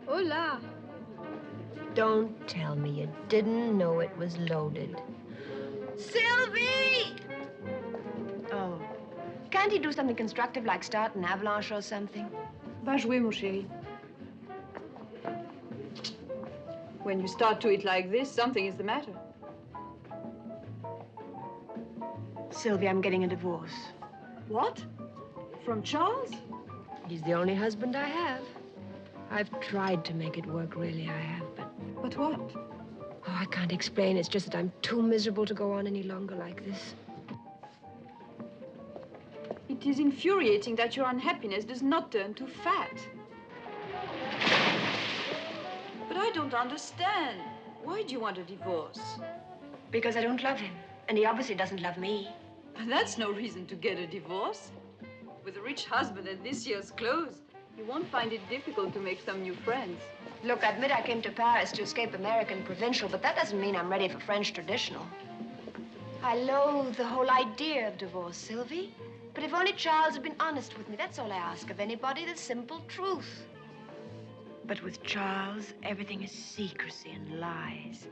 Hola. Don't tell me you didn't know it was loaded. Sylvie! Oh. Can't he do something constructive like start an avalanche or something? Va jouer, mon chéri. When you start to eat like this, something is the matter. Sylvie, I'm getting a divorce. What? From Charles? He's the only husband I have. I've tried to make it work, really, I have, but... But what? Oh, I can't explain. It's just that I'm too miserable to go on any longer like this. It is infuriating that your unhappiness does not turn to fat. But I don't understand. Why do you want a divorce? Because I don't love him, and he obviously doesn't love me. That's no reason to get a divorce. With a rich husband and this year's clothes, you won't find it difficult to make some new friends. Look, I admit I came to Paris to escape American provincial, but that doesn't mean I'm ready for French traditional. I loathe the whole idea of divorce, Sylvie. But if only Charles had been honest with me, that's all I ask of anybody, the simple truth. But with Charles, everything is secrecy and lies.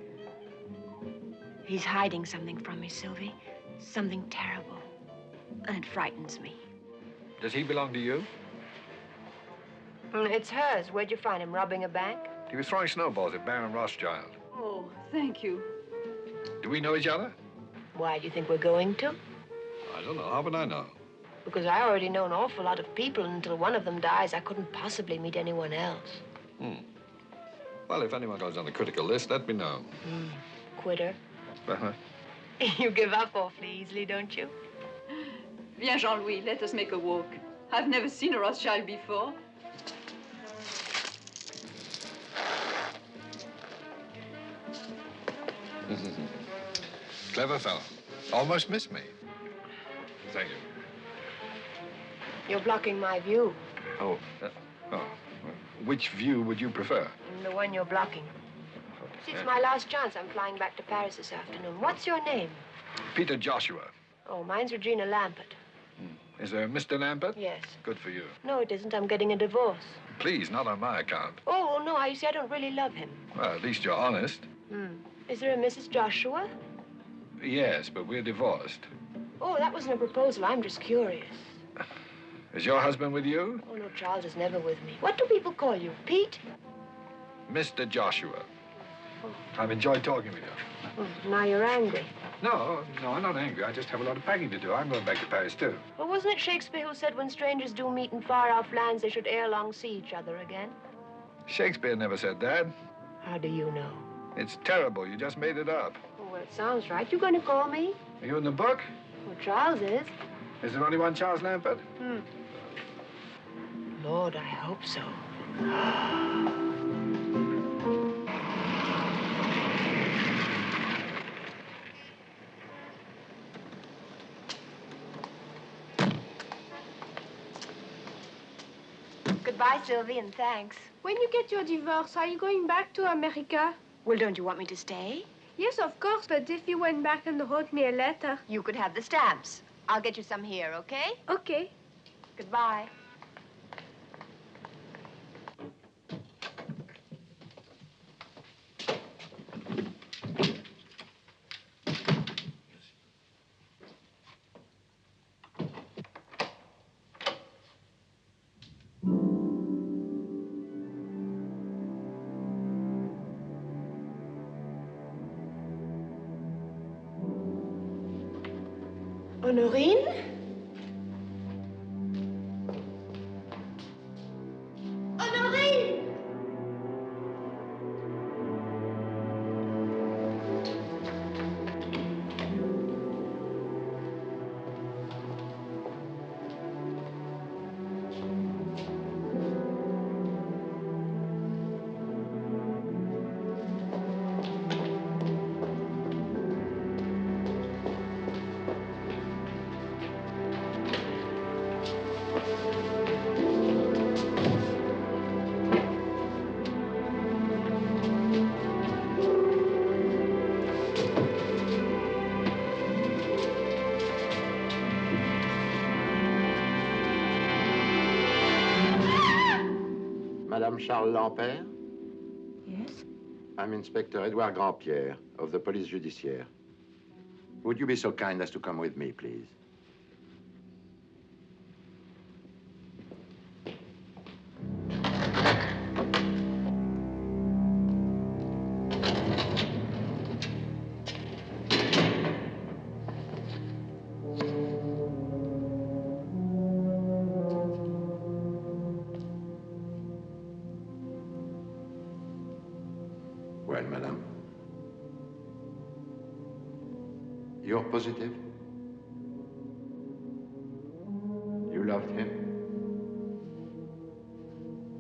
He's hiding something from me, Sylvie. Something terrible. And it frightens me. Does he belong to you? It's hers. Where'd you find him? Robbing a bank? He was throwing snowballs at Baron Rothschild. Oh, thank you. Do we know each other? Why do you think we're going to? I don't know. How would I know? Because I already know an awful lot of people, and until one of them dies, I couldn't possibly meet anyone else. Well, if anyone goes on the critical list, let me know. Quitter. Uh-huh. You give up awfully easily, don't you? Viens, Jean-Louis, let us make a walk. I've never seen a Rothschild before. Clever fellow. Almost missed me. Thank you. You're blocking my view. Oh. Which view would you prefer? The one you're blocking. See, it's my last chance. I'm flying back to Paris this afternoon. What's your name? Peter Joshua. Oh, mine's Regina Lampert. Is there Mr. Lampert? Yes. Good for you. No, it isn't. I'm getting a divorce. Please, not on my account. Oh, no, you see, I don't really love him. Well, at least you're honest. Is there a Mrs. Joshua? Yes, but we're divorced. Oh, that wasn't a proposal. I'm just curious. Is your husband with you? Oh, no, Charles is never with me. What do people call you? Pete? Mr. Joshua. I've enjoyed talking with you. Now you're angry. No, I'm not angry. I just have a lot of packing to do. I'm going back to Paris, too. Well, wasn't it Shakespeare who said when strangers do meet in far-off lands, they should ere long see each other again? Shakespeare never said that. How do you know? It's terrible. You just made it up. Oh, well, it sounds right. You going to call me? Are you in the book? Well, Charles is. Is there only one Charles Lampert? Lord, I hope so. Goodbye, Sylvie, and thanks. When you get your divorce, are you going back to America? Well, don't you want me to stay? Yes, of course, but if you went back and wrote me a letter... You could have the stamps. I'll get you some here, okay? Okay. Goodbye. Honorine? Honorine! Madame Charles Lampert? Yes? I'm Inspector Edouard Grandpierre of the Police Judiciaire. Would you be so kind as to come with me, please? Well, madame. You're positive? You loved him?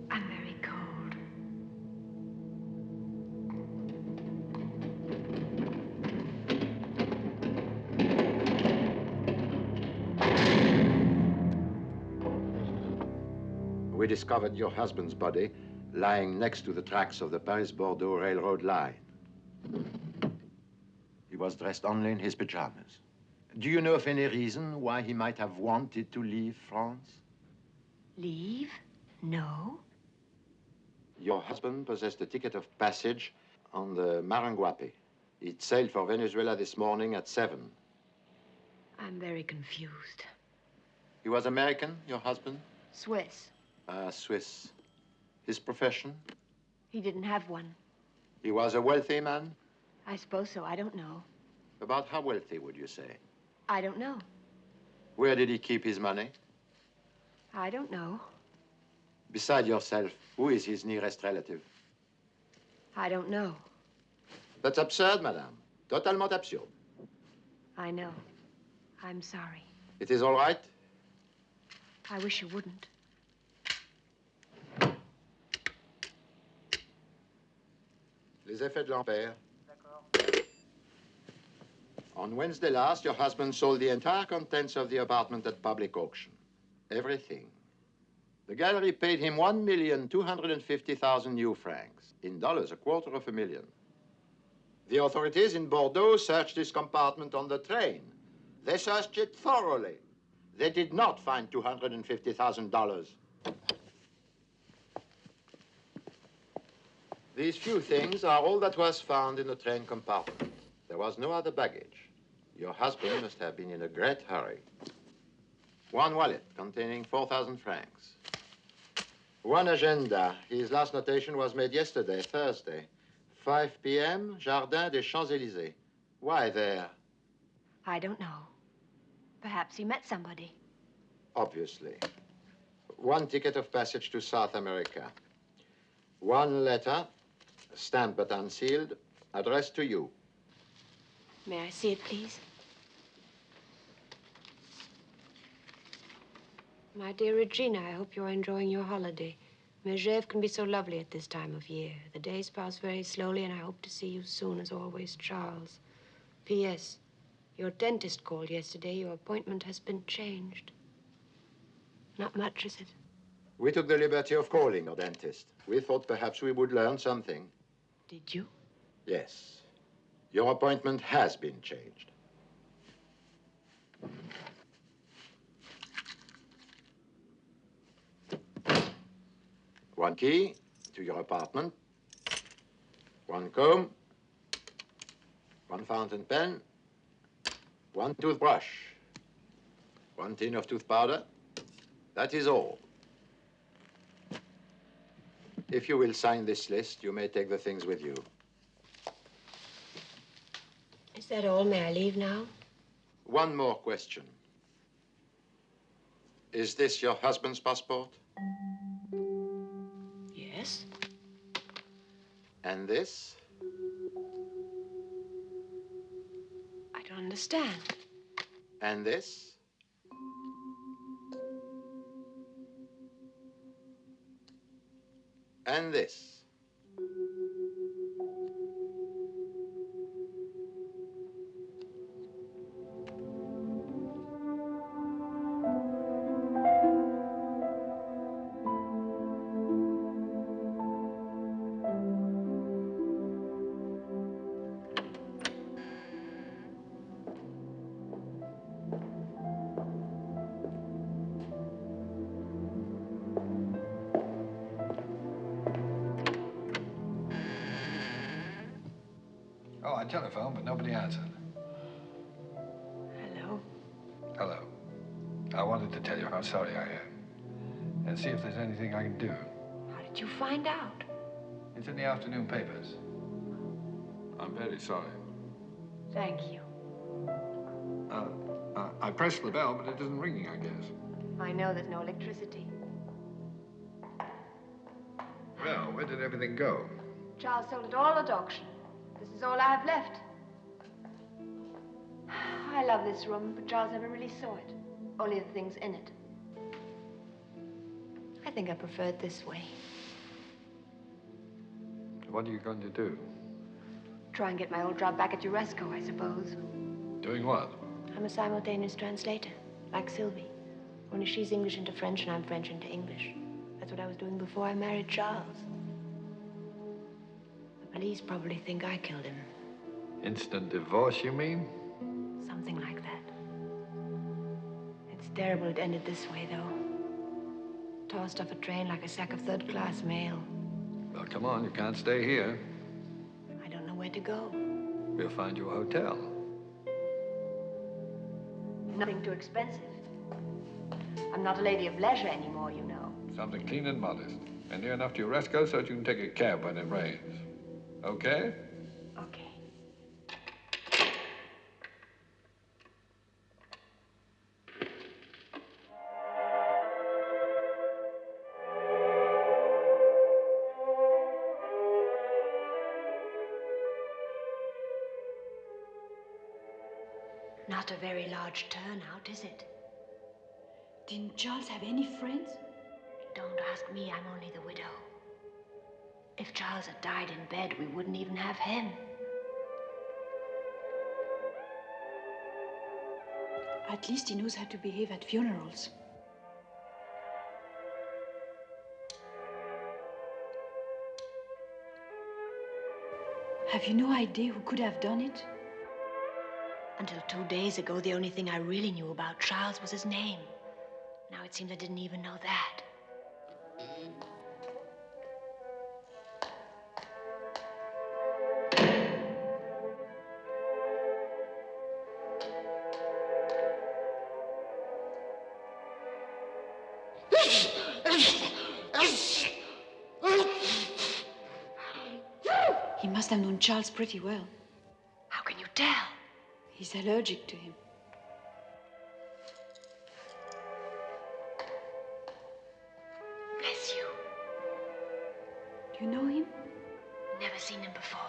I'm very cold. We discovered your husband's body lying next to the tracks of the Paris-Bordeaux railroad line. He was dressed only in his pajamas. Do you know of any reason why he might have wanted to leave France? Leave? No. Your husband possessed a ticket of passage on the Marin. It sailed for Venezuela this morning at 7. I'm very confused. He was American, your husband? Swiss. Swiss. His profession? He didn't have one. He was a wealthy man? I suppose so. I don't know. About how wealthy, would you say? I don't know. Where did he keep his money? I don't know. Beside yourself, who is his nearest relative? I don't know. That's absurd, madame. Totalement absurde. I know. I'm sorry. It is all right? I wish you wouldn't. Les effets de Lampert. On Wednesday last, your husband sold the entire contents of the apartment at public auction. Everything. The gallery paid him 1,250,000 new francs. In dollars, $250,000. The authorities in Bordeaux searched his compartment on the train. They searched it thoroughly. They did not find $250,000. These few things are all that was found in the train compartment. There was no other baggage. Your husband must have been in a great hurry. One wallet containing 4,000 francs. One agenda. His last notation was made yesterday, Thursday. 5 p.m., Jardin des Champs-Élysées. Why there? I don't know. Perhaps he met somebody. Obviously. One ticket of passage to South America. One letter, stamped but unsealed, addressed to you. May I see it, please? My dear Regina, I hope you're enjoying your holiday. Megève can be so lovely at this time of year. The days pass very slowly, and I hope to see you soon, as always, Charles. P.S. Your dentist called yesterday. Your appointment has been changed. Not much, is it? We took the liberty of calling your dentist. We thought perhaps we would learn something. Did you? Yes. Your appointment has been changed. One key to your apartment. One comb. One fountain pen. One toothbrush. One tin of tooth powder. That is all. If you will sign this list, you may take the things with you. Is that all? May I leave now? One more question. Is this your husband's passport? Yes. And this? I don't understand. And this? And this? I telephoned, but nobody answered. Hello. Hello. I wanted to tell you how sorry I am. And see if there's anything I can do. How did you find out? It's in the afternoon papers. I'm very sorry. Thank you. I pressed the bell, but it isn't ringing, I guess. I know there's no electricity. Well, where did everything go? Charles sold it all at auction. This is all I have left. I love this room, but Charles never really saw it. Only the things in it. I think I prefer it this way. What are you going to do? Try and get my old job back at Uresco, I suppose. Doing what? I'm a simultaneous translator, like Sylvie. Only she's English into French and I'm French into English. That's what I was doing before I married Charles. The police probably think I killed him. Instant divorce, you mean? Something like that. It's terrible it ended this way, though. Tossed off a train like a sack of third-class mail. Well, come on, you can't stay here. I don't know where to go. We'll find you a hotel. Nothing too expensive. I'm not a lady of leisure anymore, you know. Something clean and modest. And near enough to Uresco so that you can take a cab when it rains. Okay? Okay. Not a very large turnout, is it? Didn't Charles have any friends? Don't ask me, I'm only the widow. If Charles had died in bed, we wouldn't even have him. At least he knows how to behave at funerals. Have you no idea who could have done it? Until 2 days ago, the only thing I really knew about Charles was his name. Now it seems I didn't even know that. He must have known Charles pretty well. How can you tell? He's allergic to him. Bless you. Do you know him? Never seen him before.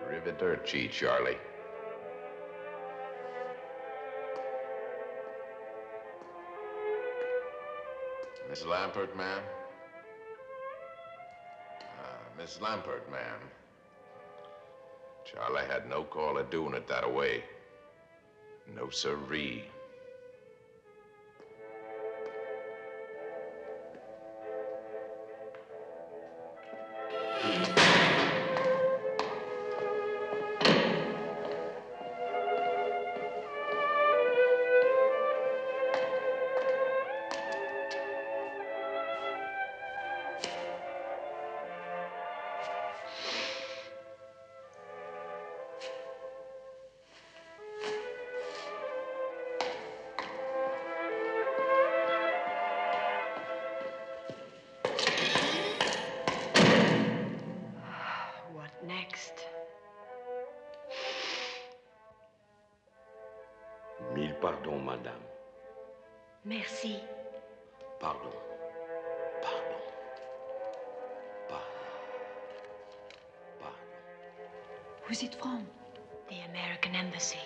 Arrivederci, Charlie. Miss Lampert, ma'am? Miss Lampert, ma'am. Charlie had no call of doing it that away. No sirree. Mille pardons, madame. Merci. Pardon. Pardon. Pardon. Pardon. Who's it from? The American Embassy.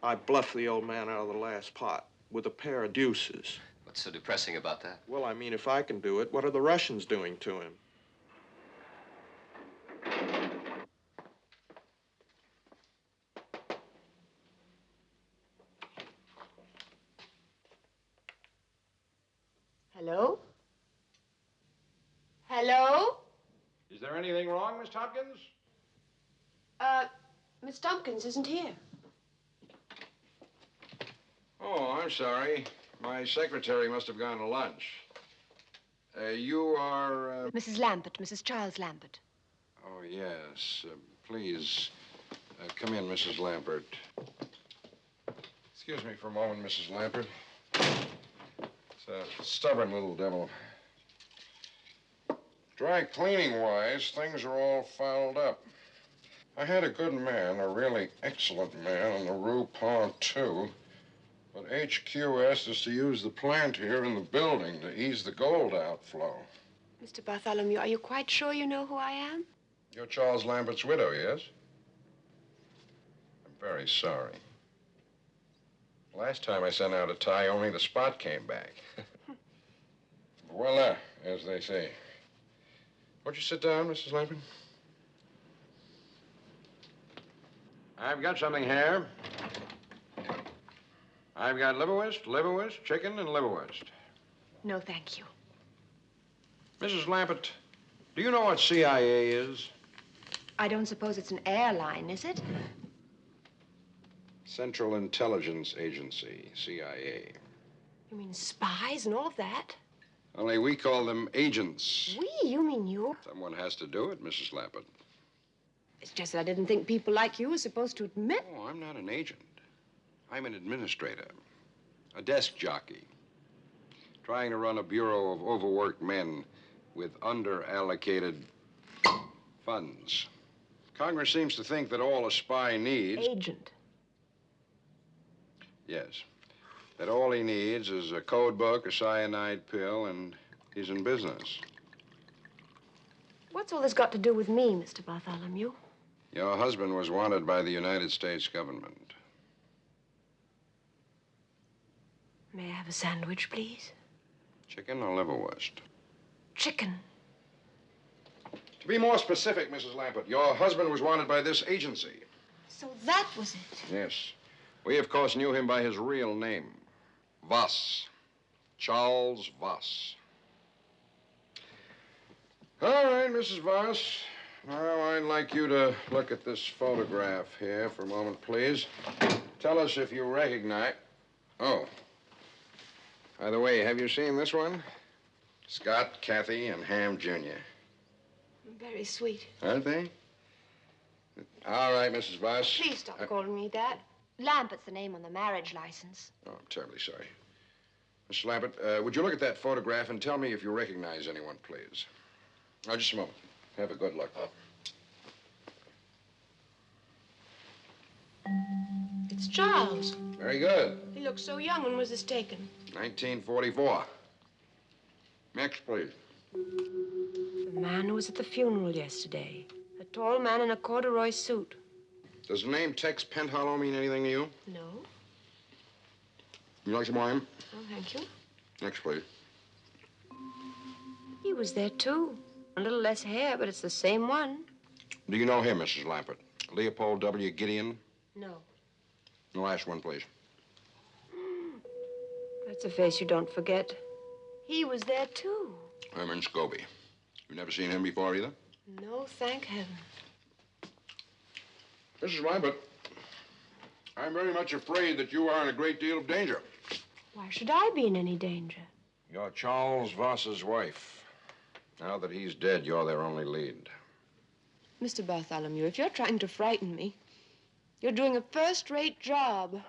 I bluffed the old man out of the last pot with a pair of deuces. What's so depressing about that? Well, I mean, if I can do it, what are the Russians doing to him? Hello? Hello? Is there anything wrong, Miss Tompkins? Miss Tompkins isn't here. Oh, I'm sorry. My secretary must have gone to lunch. You are, Mrs. Lampert, Mrs. Charles Lampert. Oh, yes. Please, come in, Mrs. Lampert. Excuse me for a moment, Mrs. Lampert. It's a stubborn little devil. Dry cleaning-wise, things are all fouled up. I had a good man, a really excellent man, on the Rue Panthollow. But HQ asked us to use the plant here in the building to ease the gold outflow. Mr. Bartholomew, are you quite sure you know who I am? You're Charles Lambert's widow, yes? I'm very sorry. Last time I sent out a tie, only the spot came back. Voila, as they say. Won't you sit down, Mrs. Lampert? I've got something here. I've got liverwurst, chicken, and liverwurst. No, thank you. Mrs. Lampert, do you know what CIA is? I don't suppose it's an airline, is it? Central Intelligence Agency, CIA. You mean spies and all of that? Only we call them agents. We? You mean you? Someone has to do it, Mrs. Lampert. It's just that I didn't think people like you were supposed to admit. Oh, I'm not an agent. I'm an administrator, a desk jockey, trying to run a bureau of overworked men with under-allocated funds. Congress seems to think that all a spy needs... Agent. Yes. That all he needs is a code book, a cyanide pill, and he's in business. What's all this got to do with me, Mr. Bartholomew? Your husband was wanted by the United States government. May I have a sandwich, please? Chicken or liverwurst? Chicken. To be more specific, Mrs. Lampert, your husband was wanted by this agency. So that was it? Yes. We, of course, knew him by his real name. Voss. Charles Voss. All right, Mrs. Voss. Now, I'd like you to look at this photograph here for a moment, please. Tell us if you recognize... Oh. By the way, have you seen this one? Scott, Kathy, and Ham Jr. Very sweet. Aren't they? All right, Mrs. Voss. Please stop calling me that. Lampert's the name on the marriage license. Oh, I'm terribly sorry. Mr. Lampert, would you look at that photograph and tell me if you recognize anyone, please? Now, just a moment. Have a good look. It's Charles. Very good. He looks so young. When was this taken? 1944. Next, please. The man who was at the funeral yesterday. A tall man in a corduroy suit. Does the name Tex Panthollow mean anything to you? No. You like some wine? Oh, thank you. Next, please. He was there, too. A little less hair, but it's the same one. Do you know him, Mrs. Lampert? Leopold W. Gideon? No. The last one, please. That's a face you don't forget. He was there, too. Herman Scobie. You've never seen him before, either? No, thank heaven. Mrs. Lampert, I'm very much afraid that you are in a great deal of danger. Why should I be in any danger? You're Charles Voss's wife. Now that he's dead, you're their only lead. Mr. Bartholomew, if you're trying to frighten me, you're doing a first-rate job.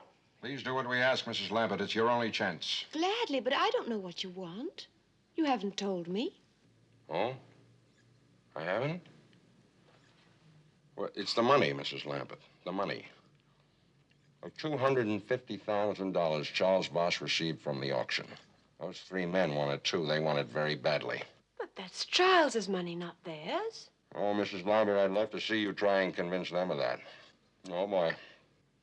Please do what we ask, Mrs. Lampert. It's your only chance. Gladly, but I don't know what you want. You haven't told me. Oh? I haven't? Well, it's the money, Mrs. Lampert. The money. $250,000 Charles Voss received from the auction. Those three men wanted too. They want it very badly. But that's Charles's money, not theirs. Oh, Mrs. Lampert, I'd love to see you try and convince them of that. Oh, boy.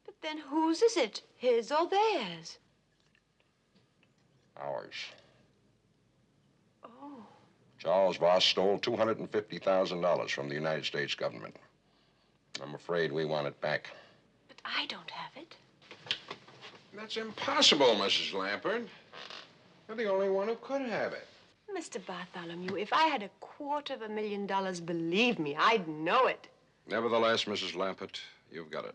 But Then whose is it? His or theirs? Ours. Oh. Charles Voss stole $250,000 from the United States government. I'm afraid we want it back. But I don't have it. That's impossible, Mrs. Lampert. You're the only one who could have it. Mr. Bartholomew, if I had $250,000, believe me, I'd know it. Nevertheless, Mrs. Lampert, you've got it.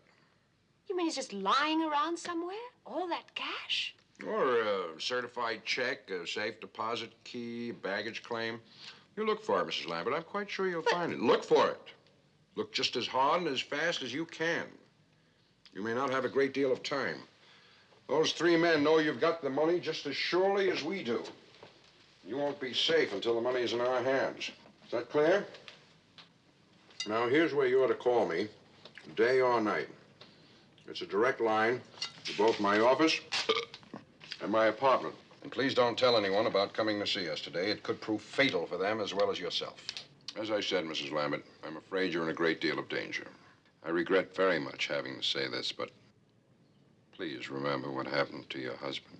You mean it's just lying around somewhere? All that cash? Or a certified check, a safe deposit key, baggage claim. You look for it, Mrs. Lampert. I'm quite sure you'll find it. Look for it. Look just as hard and as fast as you can. You may not have a great deal of time. Those three men know you've got the money just as surely as we do. You won't be safe until the money is in our hands. Is that clear? Now, here's where you ought to call me, day or night. It's a direct line to both my office and my apartment. And please don't tell anyone about coming to see us today. It could prove fatal for them as well as yourself. As I said, Mrs. Lampert, I'm afraid you're in a great deal of danger. I regret very much having to say this, but please remember what happened to your husband.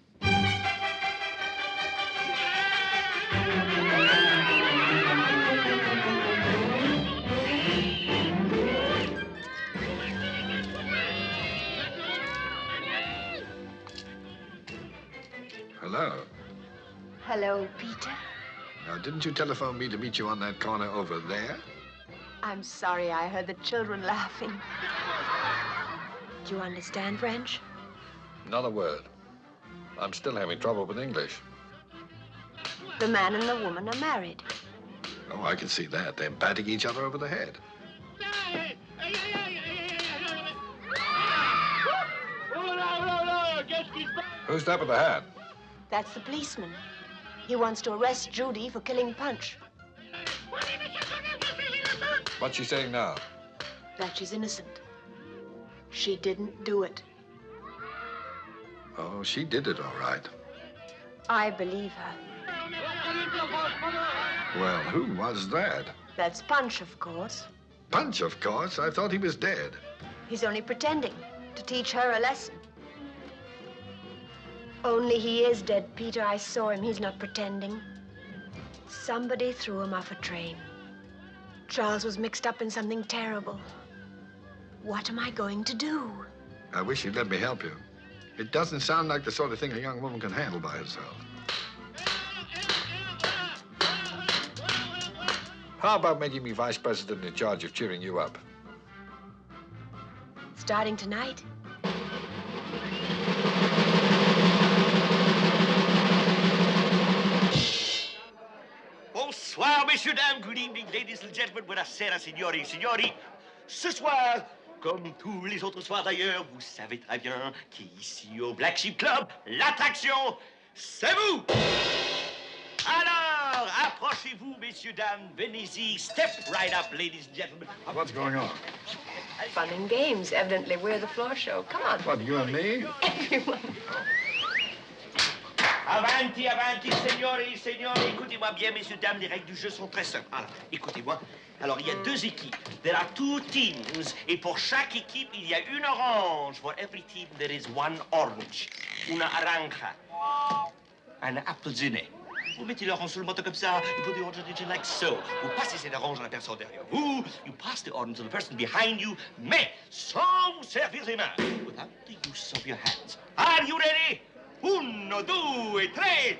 Hello. Hello, Peter. Now, didn't you telephone me to meet you on that corner over there? I'm sorry I heard the children laughing. Do you understand French? Not a word. I'm still having trouble with English. The man and the woman are married. Oh, I can see that. They're batting each other over the head. Who's that with the hat? That's the policeman. He wants to arrest Judy for killing Punch. What's she saying now? That she's innocent. She didn't do it. Oh, she did it all right. I believe her. Well, who was that? That's Punch, of course. Punch, of course. I thought he was dead. He's only pretending to teach her a lesson. Only he is dead, Peter. I saw him. He's not pretending. Somebody threw him off a train. Charles was mixed up in something terrible. What am I going to do? I wish you'd let me help you. It doesn't sound like the sort of thing a young woman can handle by herself. How about making me vice president in charge of cheering you up? Starting tonight. Bonsoir, messieurs, dames. Good evening, ladies and gentlemen. Buonasera, signori, signori. Ce soir, comme tous les autres soirs d'ailleurs, vous savez très bien qu'ici au Black Sheep Club, l'attraction, c'est vous. Alors, approchez-vous, messieurs, dames. Venez-y. Step right up, ladies and gentlemen. What's going on? Fun and games. Evidently, we're the floor show. Come on. What, you and me? Everyone. Avanti, avanti, signori, signori. Écoutez-moi bien, messieurs, dames, les règles du jeu sont très simples. Alors, écoutez-moi. Alors, il y a deux équipes. There are two teams. Et pour chaque équipe, il y a une orange. For every team, there is one orange. Una naranja. Un apple genet. Vous mettez l'orange sur le moto comme ça. You put the orange on it like so. Vous passez cette orange à la personne derrière vous. You pass the orange to the person behind you. Mais sans vous servir les mains. Without the use of your hands. Are you ready? 1, 2, 3.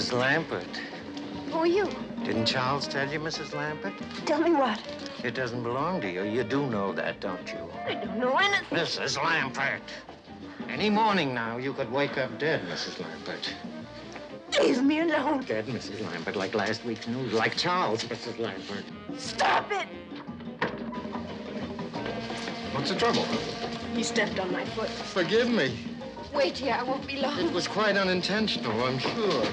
Mrs. Lampert. Who are you? Didn't Charles tell you, Mrs. Lampert? Tell me what? It doesn't belong to you. You do know that, don't you? I don't know anything. Mrs. Lampert. Any morning now, you could wake up dead, Mrs. Lampert. Leave me alone. Dead, Mrs. Lampert, like last week's news. Like Charles, Mrs. Lampert. Stop it! What's the trouble? He stepped on my foot. Forgive me. Wait here, I won't be long. It was quite unintentional, I'm sure.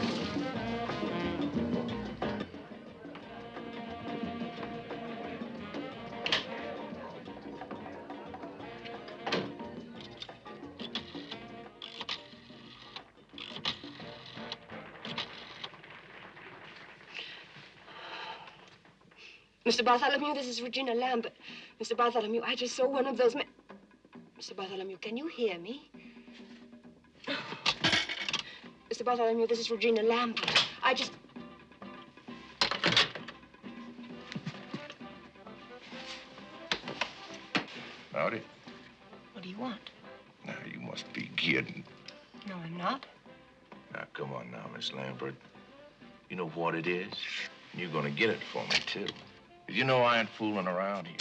Mr. Bartholomew, this is Regina Lampert. Mr. Bartholomew, I just saw one of those men. Mr. Bartholomew, can you hear me? Mr. Bartholomew, this is Regina Lampert. I just... Howdy. What do you want? Now, you must be kidding. No, I'm not. Now, come on now, Miss Lampert. You know what it is? You're gonna get it for me, too. You know I ain't fooling around here.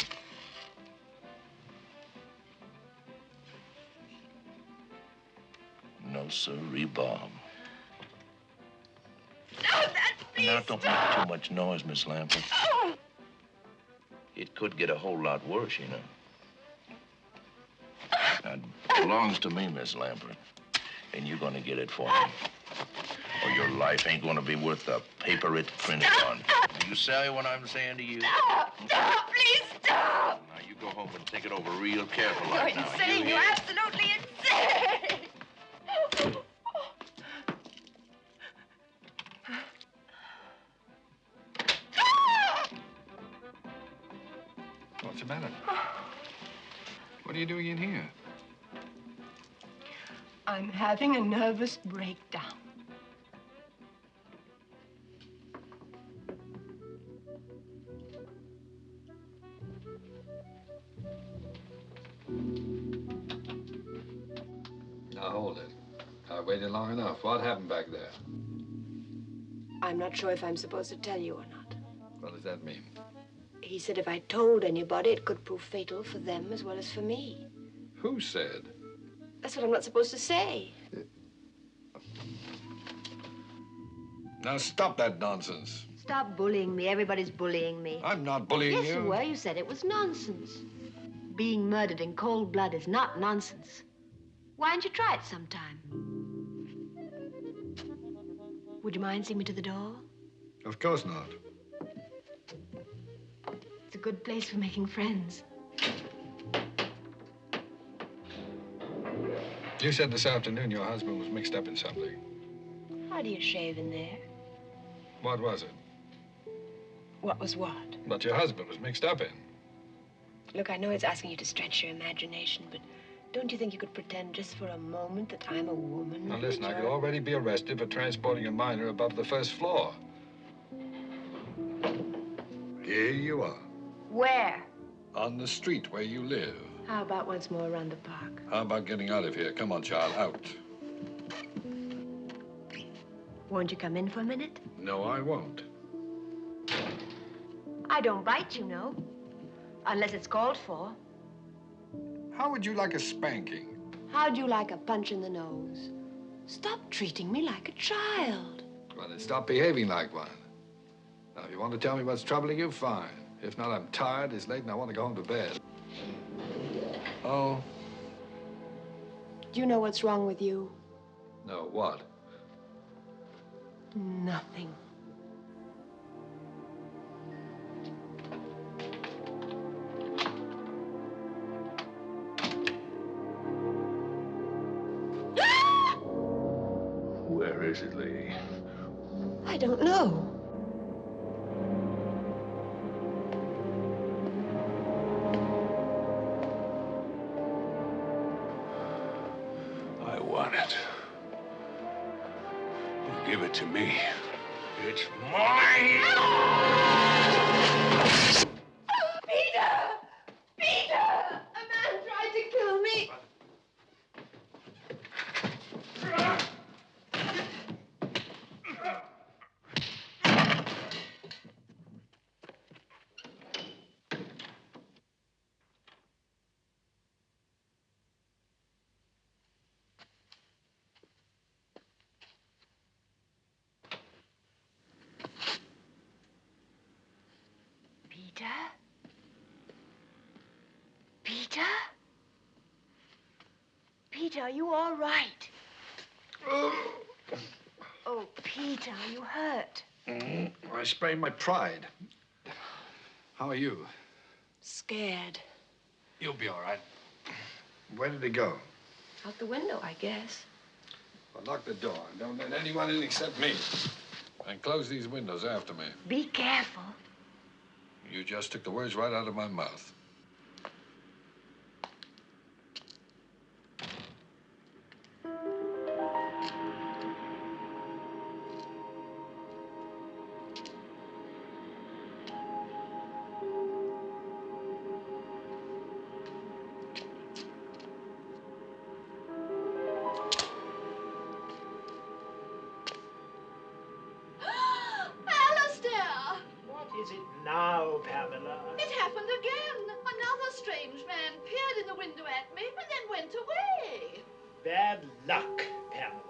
No, sirree, Bob. Stop that, please. Now, don't make too much noise, Miss Lampert. Oh. It could get a whole lot worse, you know. Now, it belongs to me, Miss Lampert. And you're gonna get it for me. Or your life ain't gonna be worth the paper it's printed on. Do you say what I'm saying to you? Stop! Stop! Please stop! Now, you go home and think it over real careful You're like now. insane. You're absolutely insane. What's the matter? What are you doing in here? I'm having a nervous breakdown. Now, hold it. I waited long enough. What happened back there? I'm not sure if I'm supposed to tell you or not. What does that mean? He said if I told anybody, it could prove fatal for them as well as for me. Who said? That's what I'm not supposed to say. Now, stop that nonsense. Stop bullying me. Everybody's bullying me. I'm not bullying you. Yes, you were. You said it was nonsense. Being murdered in cold blood is not nonsense. Why don't you try it sometime? Would you mind seeing me to the door? Of course not. It's a good place for making friends. You said this afternoon your husband was mixed up in something. How do you shave in there? What was it? What was what? What your husband was mixed up in. Look, I know it's asking you to stretch your imagination, but don't you think you could pretend just for a moment that I'm a woman? Now, listen, I could already be arrested for transporting a minor above the first floor. Here you are. Where? On the street where you live. How about once more around the park? How about getting out of here? Come on, child, out. Won't you come in for a minute? No, I won't. I don't bite, you know. Unless it's called for. How would you like a spanking? How'd you like a punch in the nose? Stop treating me like a child. Well, then stop behaving like one. Now, if you want to tell me what's troubling you, fine. If not, I'm tired, it's late, and I want to go home to bed. Oh? Do you know what's wrong with you? No, what? Nothing. Where is it, lady? I don't know. I want it. You give it to me. It's mine! Peter! Peter! A man tried to kill me! Peter, are you all right? Oh, Peter, are you hurt? I sprained my pride. How are you? Scared. You'll be all right. Where did he go? Out the window, I guess. Well, lock the door. Don't let anyone in except me. And close these windows after me. Be careful. You just took the words right out of my mouth. Is it now, Pamela? It happened again. Another strange man peered in the window at me and then went away. Bad luck, Pamela.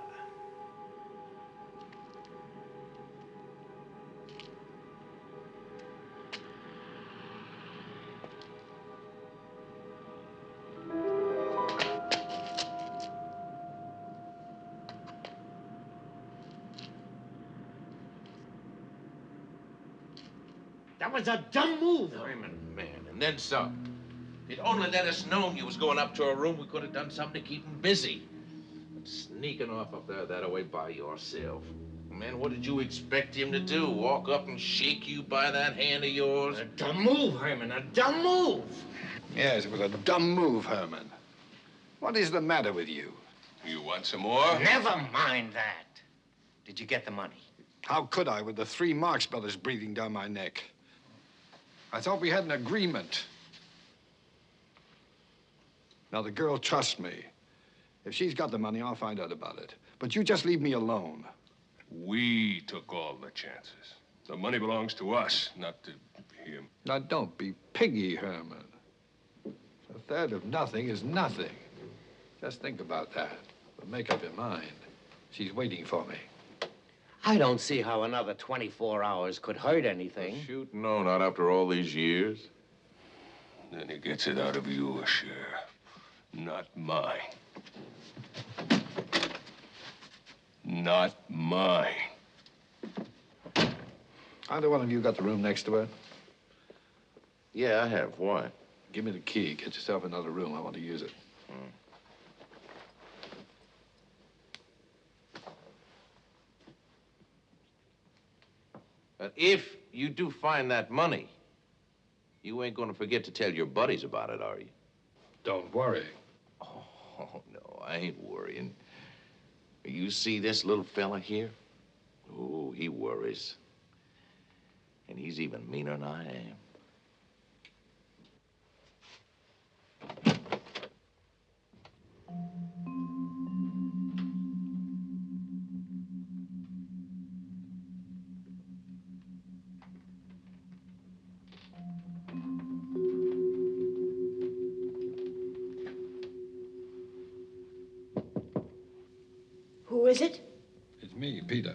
That was a dumb move. Herman, man, and then some. If you'd only let us know you was going up to a room, we could have done something to keep him busy. But sneaking off up there that way by yourself. Man, what did you expect him to do? Walk up and shake you by that hand of yours? A dumb move, Herman, a dumb move. Yes, it was a dumb move, Herman. What is the matter with you? You want some more? Never mind that. Did you get the money? How could I with the 3 Marx brothers breathing down my neck? I thought we had an agreement. Now, the girl trusts me. If she's got the money, I'll find out about it. But you just leave me alone. We took all the chances. The money belongs to us, not to him. Now, don't be piggy, Herman. A third of nothing is nothing. Just think about that. But make up your mind. She's waiting for me. I don't see how another 24 hours could hurt anything. Shoot, no, not after all these years. Then he gets it out of your share, not mine. Not mine. Either one of you got the room next to her? Yeah, I have. Why? Give me the key. Get yourself another room. I want to use it. But if you do find that money, you ain't gonna forget to tell your buddies about it, are you? Don't worry. Oh, no, I ain't worrying. You see this little fella here? Oh, he worries. And he's even meaner than I am. Who is it? It's me, Peter.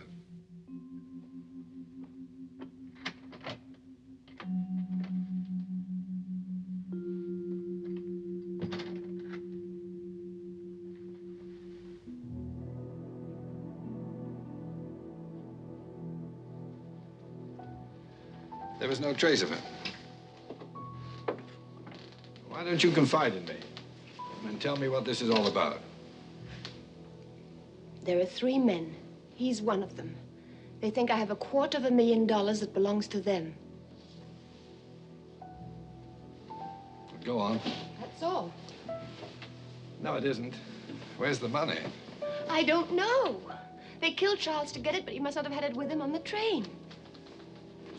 There was no trace of him. Why don't you confide in me and tell me what this is all about? There are 3 men. He's one of them. They think I have $250,000 that belongs to them. Go on. That's all. No, it isn't. Where's the money? I don't know. They killed Charles to get it, but he must not have had it with him on the train.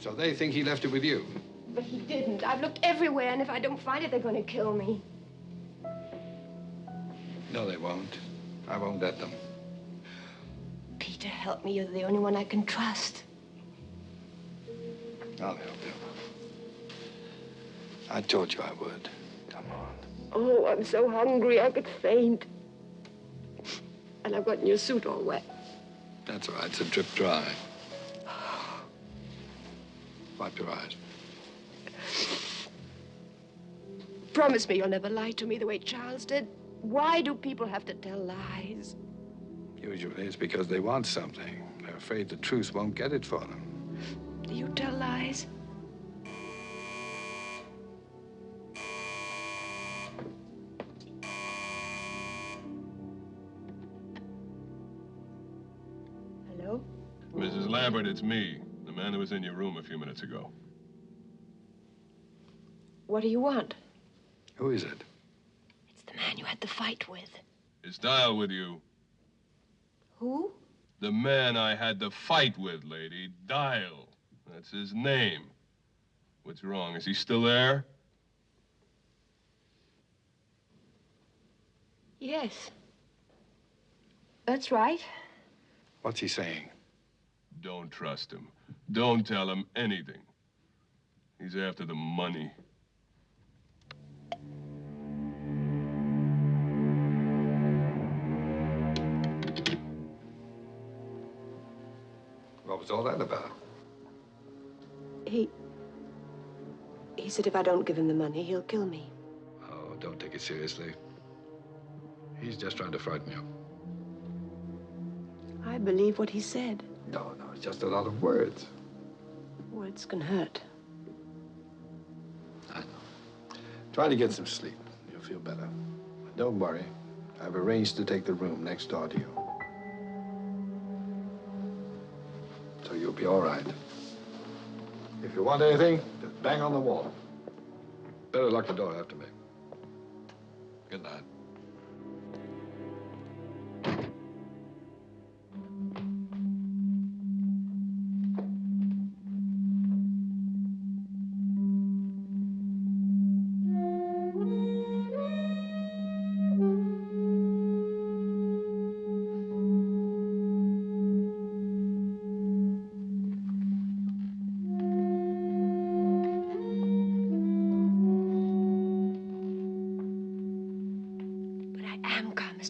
So they think he left it with you? But he didn't. I've looked everywhere, and if I don't find it, they're going to kill me. No, they won't. I won't let them. Peter, help me. You're the only one I can trust. I'll help you. I told you I would. Come on. Oh, I'm so hungry I could faint. And I've gotten your suit all wet. That's all right. It's a drip dry. Wipe your eyes. Promise me you'll never lie to me the way Charles did. Why do people have to tell lies? Usually it's because they want something. They're afraid the truth won't get it for them. Do you tell lies? Hello? Mrs. Lampert, it's me, the man who was in your room a few minutes ago. What do you want? Who is it? It's the man you had the fight with. Is Dyle with you? Who? The man I had the fight with, lady. Dyle. That's his name. What's wrong? Is he still there? Yes. That's right. What's he saying? Don't trust him. Don't tell him anything. He's after the money. What was all that about? He said if I don't give him the money, he'll kill me. Oh, don't take it seriously. He's just trying to frighten you. I believe what he said. No, it's just a lot of words. Words can hurt. I know. Try to get some sleep. You'll feel better. But don't worry. I've arranged to take the room next door to you. So you'll be all right. If you want anything, just bang on the wall. Better lock the door after me. Good night.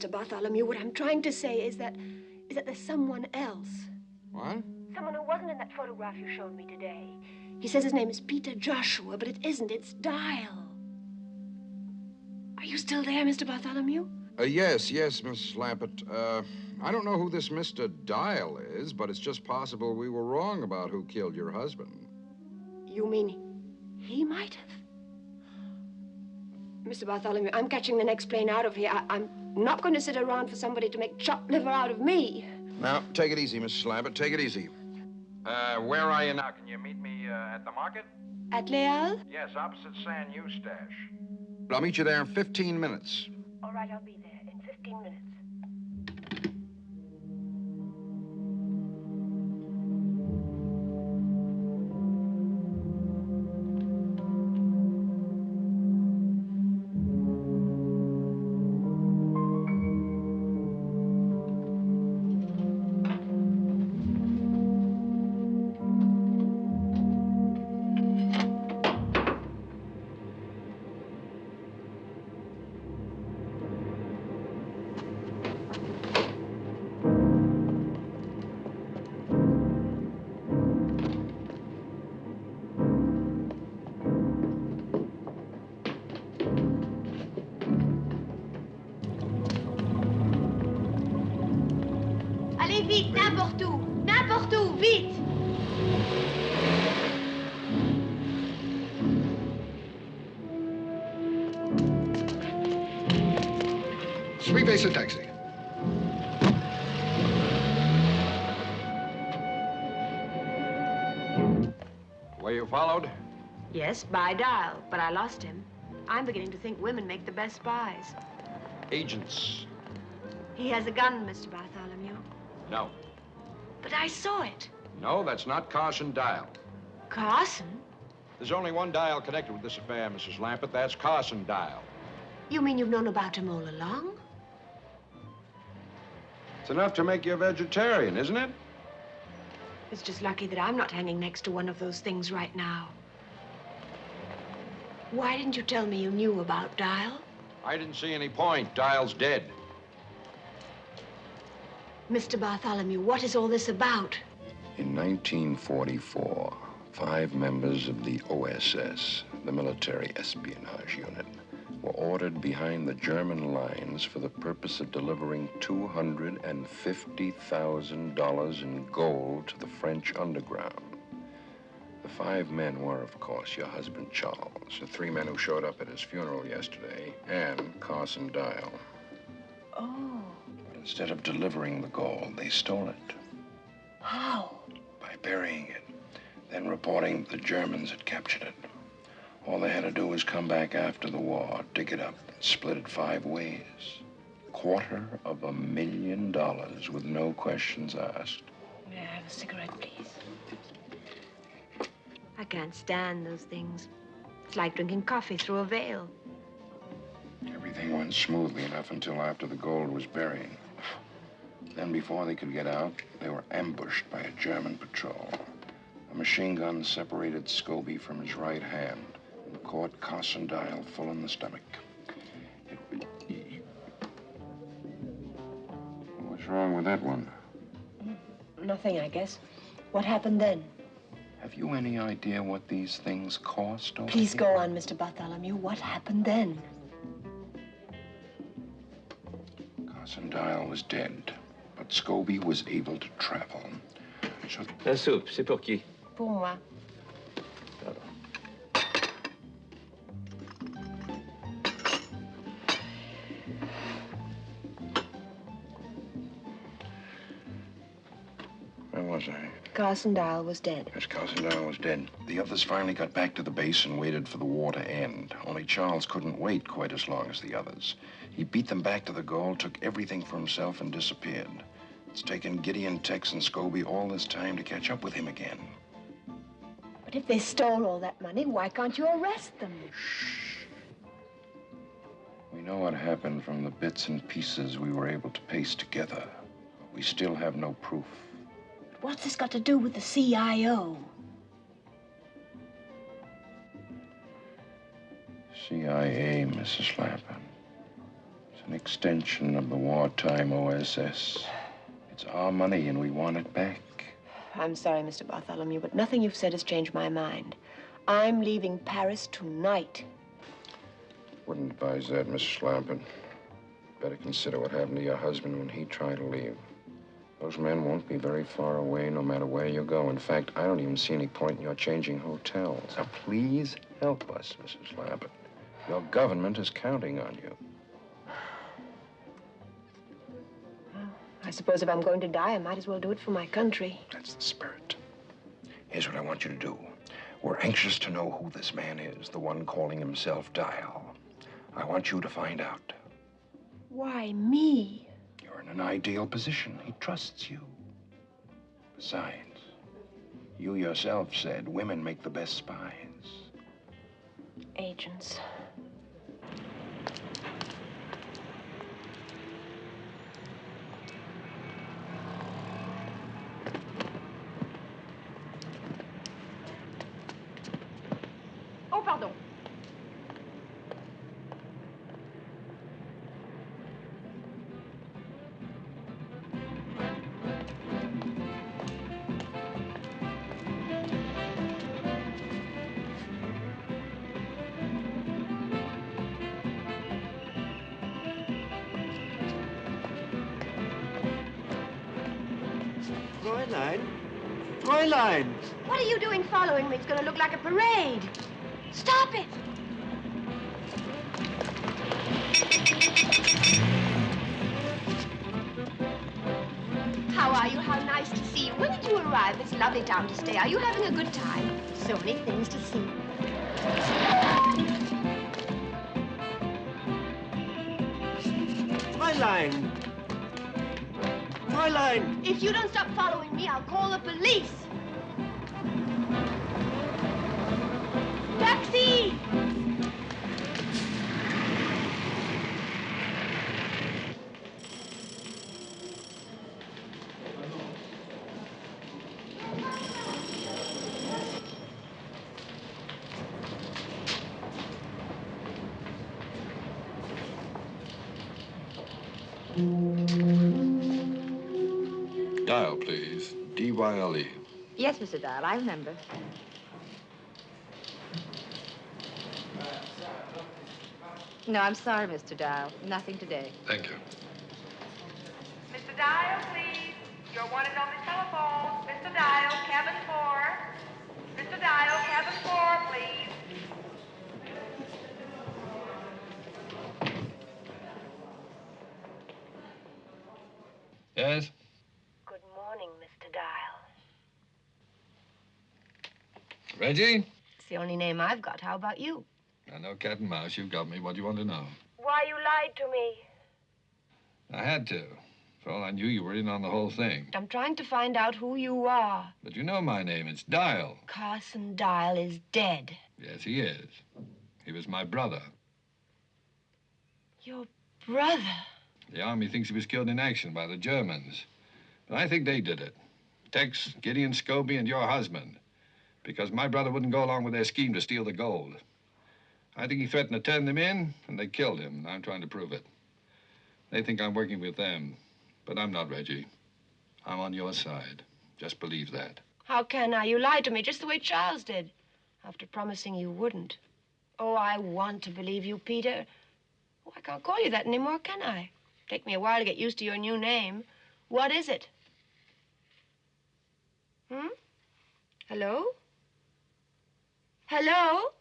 Bartholomew, what I'm trying to say is that there's someone else. What? Someone who wasn't in that photograph you showed me today. He says his name is Peter Joshua, but it isn't. It's Dyle. Are you still there, Mr. Bartholomew? Yes, Mrs. Lampert. I don't know who this Mr. Dyle is, but it's just possible we were wrong about who killed your husband. You mean he might have? Mr. Bartholomew, I'm catching the next plane out of here. I'm not going to sit around for somebody to make chopped liver out of me. Now, take it easy, Mrs. Lampert. Take it easy. Where are you now? Can you meet me at the market? At Leal? Yes, opposite San Eustache. I'll meet you there in 15 minutes. All right, I'll be there in 15 minutes. Allez vite, n'importe où, vite. Three-base a taxi. Were you followed? Yes, by Dyle, but I lost him. I'm beginning to think women make the best spies. Agents. He has a gun, Mr. Bartholomew. No. But I saw it. No, that's not Carson Dyle. Carson? There's only one Dyle connected with this affair, Mrs. Lampert. That's Carson Dyle. You mean you've known about him all along? It's enough to make you a vegetarian, isn't it? It's just lucky that I'm not hanging next to one of those things right now. Why didn't you tell me you knew about Dyle? I didn't see any point. Dyle's dead. Mr. Bartholomew, what is all this about? In 1944, 5 members of the OSS, the Military Espionage Unit, were ordered behind the German lines for the purpose of delivering $250,000 in gold to the French underground. The 5 men were, of course, your husband, Charles, the 3 men who showed up at his funeral yesterday, and Carson Dyle. Oh. Instead of delivering the gold, they stole it. How? By burying it, then reporting the Germans had captured it. All they had to do was come back after the war, dig it up, and split it 5 ways. $250,000 with no questions asked. May I have a cigarette, please? I can't stand those things. It's like drinking coffee through a veil. Everything went smoothly enough until after the gold was buried. Then before they could get out, they were ambushed by a German patrol. A machine gun separated Scobie from his right hand and caught Carson Dyle full in the stomach. What's wrong with that one? Nothing, I guess. What happened then? Have you any idea what these things cost over Please here? go on, Mr. Bartholomew. What happened then? Carson Dyle was dead, but Scobie was able to travel. So... La soupe, c'est pour qui? Pour moi. Where was I? Carson Dyle was dead. Yes, Carson Dyle was dead. The others finally got back to the base and waited for the war to end. Only Charles couldn't wait quite as long as the others. He beat them back to the gold, took everything for himself, and disappeared. It's taken Gideon, Tex, and Scobie all this time to catch up with him again. But if they stole all that money, why can't you arrest them? Shh. We know what happened from the bits and pieces we were able to paste together. But we still have no proof. What's this got to do with the CIO? CIA, Mrs. Lampert. It's an extension of the wartime OSS. It's our money and we want it back. I'm sorry, Mr. Bartholomew, but nothing you've said has changed my mind. I'm leaving Paris tonight. Wouldn't advise that, Mrs. Lampert. Better consider what happened to your husband when he tried to leave. Those men won't be very far away no matter where you go. In fact, I don't even see any point in your changing hotels. Now, please help us, Mrs. Lampert. Your government is counting on you. I suppose if I'm going to die, I might as well do it for my country. That's the spirit. Here's what I want you to do. We're anxious to know who this man is, the one calling himself Dyle. I want you to find out. Why me? You're in an ideal position. He trusts you. Besides, you yourself said women make the best spies. Agents. Oh, pardon. Fräulein! What are you doing following me? It's going to look like a parade. Stop it! How are you? How nice to see you. When did you arrive? It's a lovely town to stay. Are you having a good time? So many things to see. Fräulein! Fräulein! If you don't stop following me, I'll call the police. Taxi! Dyle, please. D-Y-L-E. Yes, Mr. Dyle, I remember. No, I'm sorry, Mr. Dyle. Nothing today. Thank you. Mr. Dyle, please. You're wanted on the telephone. Mr. Dyle, cabin 4. Mr. Dyle, cabin 4, please. Yes? Good morning, Mr. Dyle. Reggie? It's the only name I've got. How about you? I know cat and mouse. You've got me. What do you want to know? Why you lied to me. I had to. For all I knew, you were in on the whole thing. I'm trying to find out who you are. But you know my name. It's Dyle. Carson Dyle is dead. Yes, he is. He was my brother. Your brother? The army thinks he was killed in action by the Germans. But I think they did it. Tex, Gideon, Scobie, and your husband. Because my brother wouldn't go along with their scheme to steal the gold. I think he threatened to turn them in, and they killed him, and I'm trying to prove it. They think I'm working with them, but I'm not, Reggie. I'm on your side. Just believe that. How can I? You lied to me just the way Charles did, after promising you wouldn't. Oh, I want to believe you, Peter. Oh, I can't call you that anymore, can I? Take me a while to get used to your new name. What is it? Hello? Hello?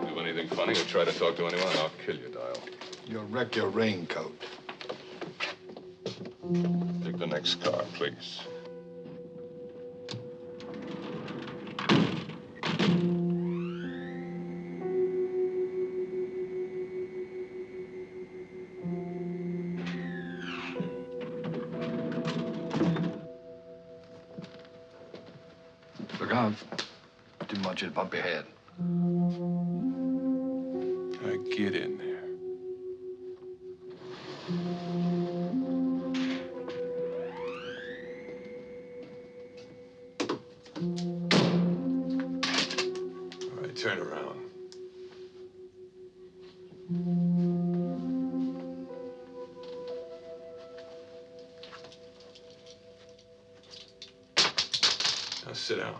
Do anything funny or try to talk to anyone, I'll kill you, Dyle. You'll wreck your raincoat. Take the next car, please. Look out. Didn't want you to bump your head. Get in there. All right, turn around. Now sit down.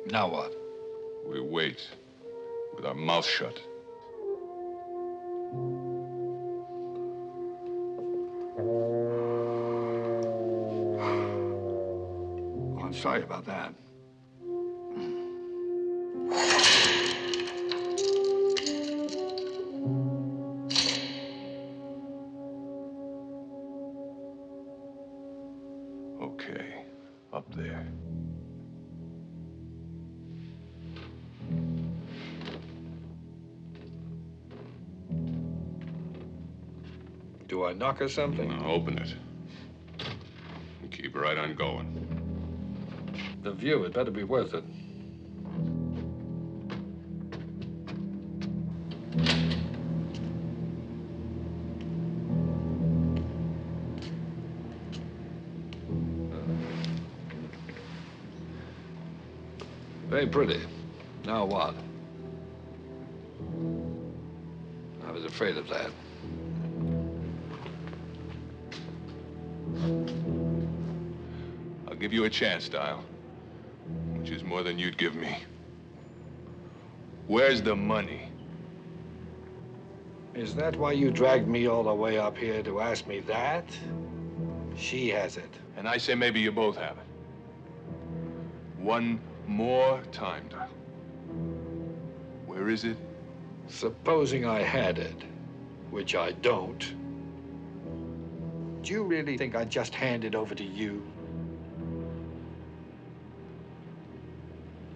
Now what? We wait with our mouth shut. Oh, I'm sorry about that. Okay, up there. Do I knock or something? Now open it. And keep right on going. The view, it better be worth it. Very pretty. Now what? I was afraid of that. I'll give you a chance, Dyle. Which is more than you'd give me. Where's the money? Is that why you dragged me all the way up here to ask me that? She has it. And I say maybe you both have it. One more time, Dyle. Where is it? Supposing I had it, which I don't, do you really think I'd just hand it over to you?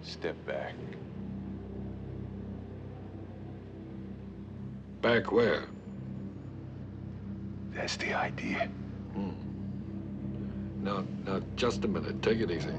Step back. Back where? That's the idea. Now, just a minute. Take it easy.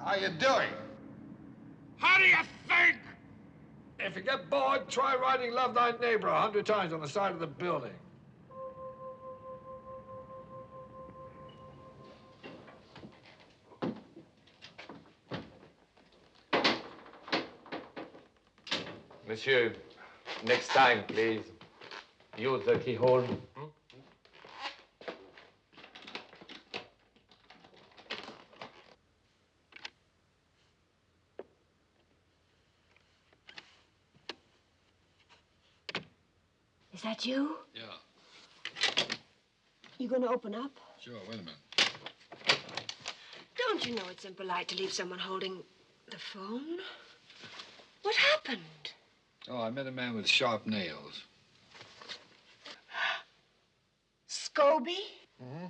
How you doing? How do you think? If you get bored, try writing Love Thy Neighbor 100 times on the side of the building. Monsieur, next time, please. Use the keyhole. Is that you? Yeah, You gonna open up? sure. Wait a minute. Don't you know it's impolite to leave someone holding the phone? What happened? Oh, I met a man with sharp nails. Scobie? Mm-hmm.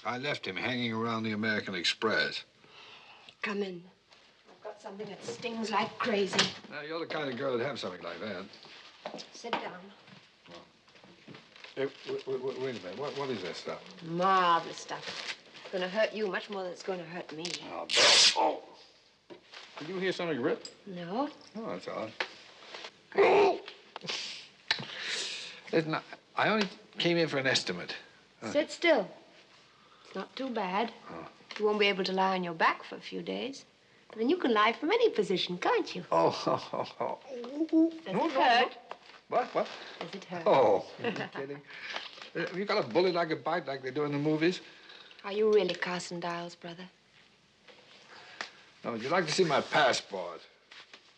I left him hanging around the American Express. Come in. I've got something that stings like crazy. Now, you're the kind of girl that'd have something like that. Sit down. Hey, wait a minute. What is that stuff? Marvelous stuff. It's gonna hurt you much more than it's gonna hurt me. Oh, Bill. Oh! Did you hear something rip? No? Oh, that's odd. Listen, I only came in for an estimate. Sit still. It's not too bad. Oh. You won't be able to lie on your back for a few days. But then you can lie from any position, can't you? Oh. Does it hurt? What? Does it hurt? Oh, are you kidding? Have you got a bullet I could bite like they do in the movies? Are you really Carson Dyle's brother? No, would you like to see my passport?